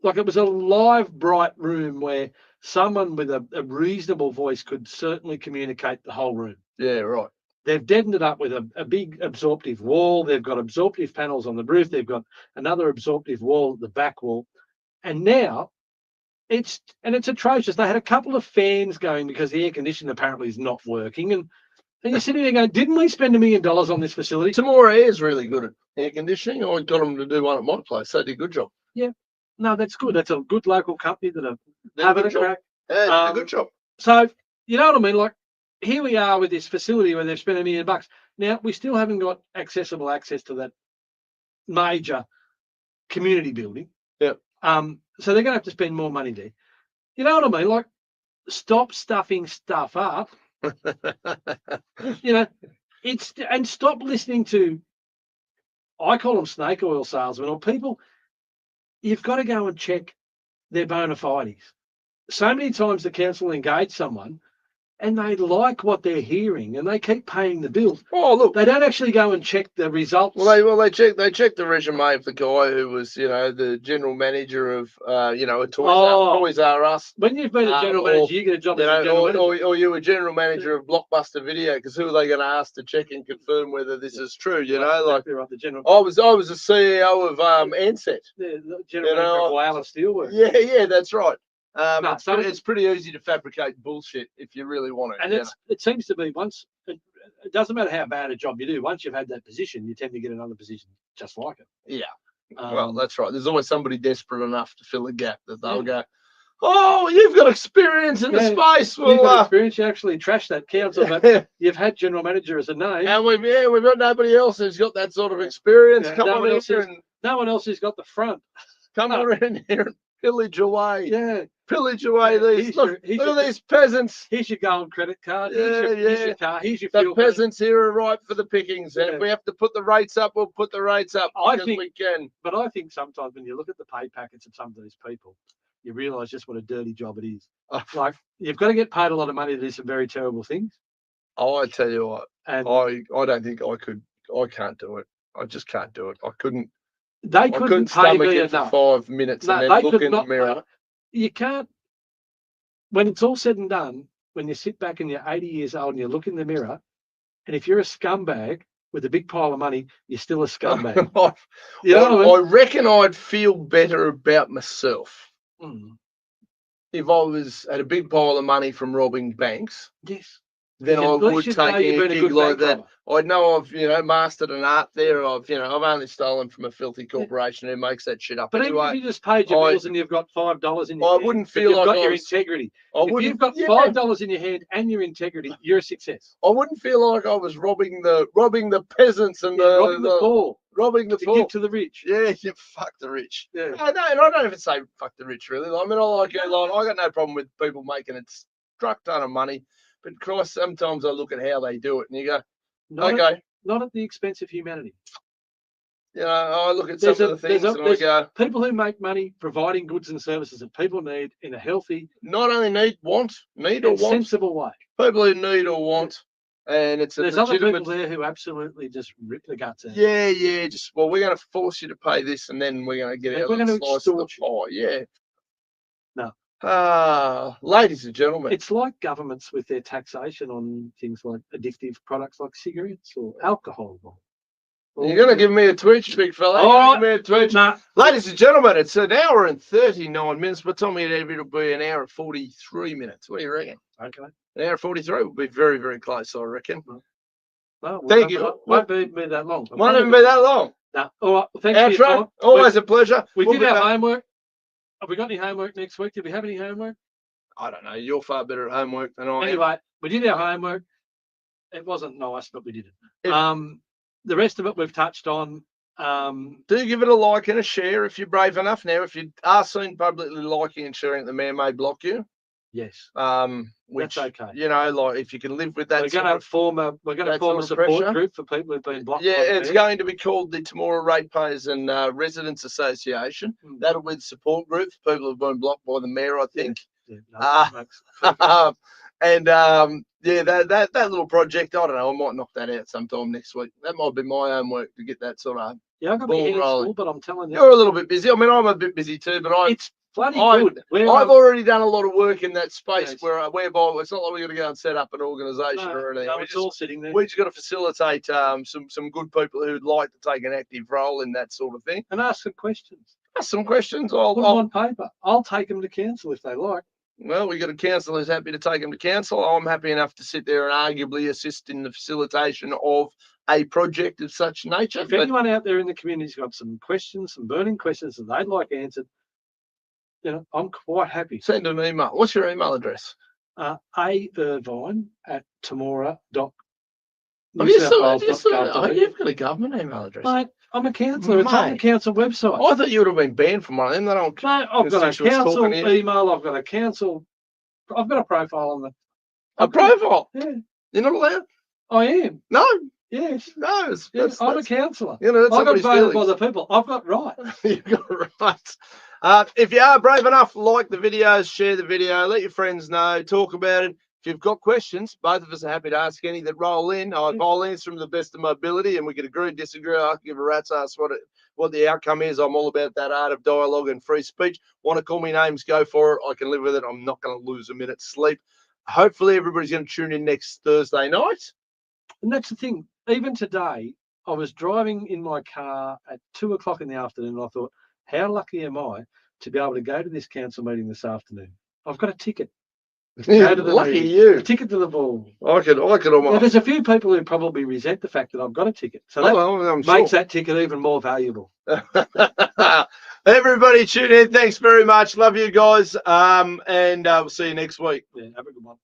like, it was a live, bright room where someone with a reasonable voice could certainly communicate the whole room. Yeah, right. They've deadened it up with a big absorptive wall. They've got absorptive panels on the roof. They've got another absorptive wall at the back wall. And now it's atrocious. They had a couple of fans going because the air conditioning apparently is not working. And you're sitting there going, didn't we spend $1 million on this facility? Tamora Air is really good at air conditioning. I got them to do one at my place. They did a good job. Yeah. No, that's good. That's a good local company that are having a crack. Yeah, a good job. So, you know what I mean? Like, here we are with this facility where they've spent $1 million. Now, we still haven't got access to that major community building. Yeah. So they're going to have to spend more money there. You know what I mean? Like, stop stuffing stuff up. And stop listening to, I call them snake oil salesmen, or people. You've got to go and check their bona fides. So many times the council engage someone and they like what they're hearing and they keep paying the bills. Oh, look, they don't actually go and check the results. They check the resume of the guy who was, the general manager of, a Toys R Us. When you've been a general manager, you get a job as a general manager. Or you were general manager of Blockbuster Video, because who are they going to ask to check and confirm whether this is true? Exactly right, the general. I was the CEO of Ansett. The general manager of Wireless Steelworks. Yeah, that's right. It's pretty easy to fabricate bullshit if you really want it. And it seems to be it doesn't matter how bad a job you do. Once you've had that position, you tend to get another position just like it. Yeah. Well, that's right. There's always somebody desperate enough to fill a gap that they'll go, oh, you've got experience in the space. Well, you've got experience. You actually trash that council, but you've had general manager as a name. And we've got nobody else who's got that sort of experience. No one else has got the front. Come on here and pillage away. Yeah. Pillage away these. Look at these peasants. Here's your gold credit card. Here's your car. Here's your fuel. The peasants here are ripe for the pickings. And if we have to put the rates up, we'll put the rates up. I think we can. But I think sometimes when you look at the pay packets of some of these people, you realise just what a dirty job it is. Like, you've got to get paid a lot of money to do some very terrible things. Oh, I tell you what, and I don't think I could. I can't do it. I just can't do it. I couldn't. They couldn't pay me enough. For 5 minutes and then look in the mirror. You can't. When it's all said and done, when you sit back and you're 80 years old and you look in the mirror, and if you're a scumbag with a big pile of money, you're still a scumbag. I reckon I'd feel better about myself if I was had a big pile of money from robbing banks. Yes. Then I would take a gig like that. I know I've mastered an art there. I've only stolen from a filthy corporation who makes that shit up. But anyway, even if you just paid your bills and you've got $5 in your hand, wouldn't feel you've like got your integrity. If you've got $5 in your hand and your integrity, you're a success. I wouldn't feel like I was robbing the peasants and robbing the poor. Robbing the poor. Give to the rich. Yeah, you fuck the rich. Yeah. I don't even say fuck the rich really. I mean, I got no problem with people making a truck ton of money. But Christ, sometimes I look at how they do it and you go, not at the expense of humanity. You know, I look at some of the things and I go, people who make money providing goods and services that people need in a healthy, not only need or want, sensible way. people who need or want, and it's there's other people there who absolutely just rip the guts out. Yeah. Just we're going to force you to pay this, and then we're going to get out a slice of the pie. Yeah. No. Ladies and gentlemen, it's like governments with their taxation on things like addictive products like cigarettes or alcohol. You're going to give me a twitch, big fella. Oh, give me a twitch. Nah. Ladies and gentlemen, it's an hour and 39 minutes. But Tommy, it'll be an hour and 43 minutes. What do you reckon? Okay. An hour and 43 will be very, very close, I reckon. Well, thank you. Won't be that long. Won't even be that long. No. All right. Thanks for your time. Always a pleasure. We did our homework. Have we got any homework next week? Did we have any homework? I don't know. You're far better at homework than I am. Anyway, we did our homework. It wasn't nice, but we did it. The rest of it we've touched on. Do give it a like and a share if you're brave enough. Now, if you are seen publicly liking and sharing it, the man may block you. Yes. Which, that's okay. You know, like if you can live with that. We're going to form a support group for people who've been blocked. Yeah, it's going to be called the Temora Ratepayers and Residents Association. That'll be the support group for people who've been blocked by the mayor, I think. That little project, I don't know, I might knock that out sometime next week. That might be my homework to get that sort of I've got my school, but I'm telling you. You're a little bit busy. I mean, I'm a bit busy too, but it's bloody good. I've already done a lot of work in that space whereby it's not like we're going to go and set up an organisation or anything. No, it's all sitting there. We just got to facilitate some good people who'd like to take an active role in that sort of thing. And ask some questions. Ask some questions. I'll put them on paper. I'll take them to council if they like. Well, we got a council who's happy to take them to council. I'm happy enough to sit there and arguably assist in the facilitation of a project of such nature. If anyone out there in the community's got some questions, some burning questions that they'd like answered, I'm quite happy. Send an email. What's your email address? airvine@temora.com. You've got a government email address. Mate, I'm a councillor. It's on the council website. I thought you would have been banned from one of them. They don't. Mate, I've got a council email. I've got a profile on the. A profile? Yeah. You're not allowed? I am. No. Yes. No. I'm a councillor. I've got voted by the people. I've got rights. You've got rights. If you are brave enough, like the videos, share the video, let your friends know, talk about it. If you've got questions, both of us are happy to ask any that roll in. I'll answer them to the best of my ability, and we can agree and disagree. I can give a rat's ass what the outcome is. I'm all about that art of dialogue and free speech. Want to call me names, go for it. I can live with it. I'm not going to lose a minute's sleep. Hopefully everybody's going to tune in next Thursday night. And that's the thing. Even today, I was driving in my car at 2:00 in the afternoon, and I thought, how lucky am I to be able to go to this council meeting this afternoon? I've got a ticket. Lucky you. A ticket to the ball. I could almost. There's a few people who probably resent the fact that I've got a ticket. So that makes that ticket even more valuable. Everybody tune in. Thanks very much. Love you guys. And we'll see you next week. Yeah, have a good one.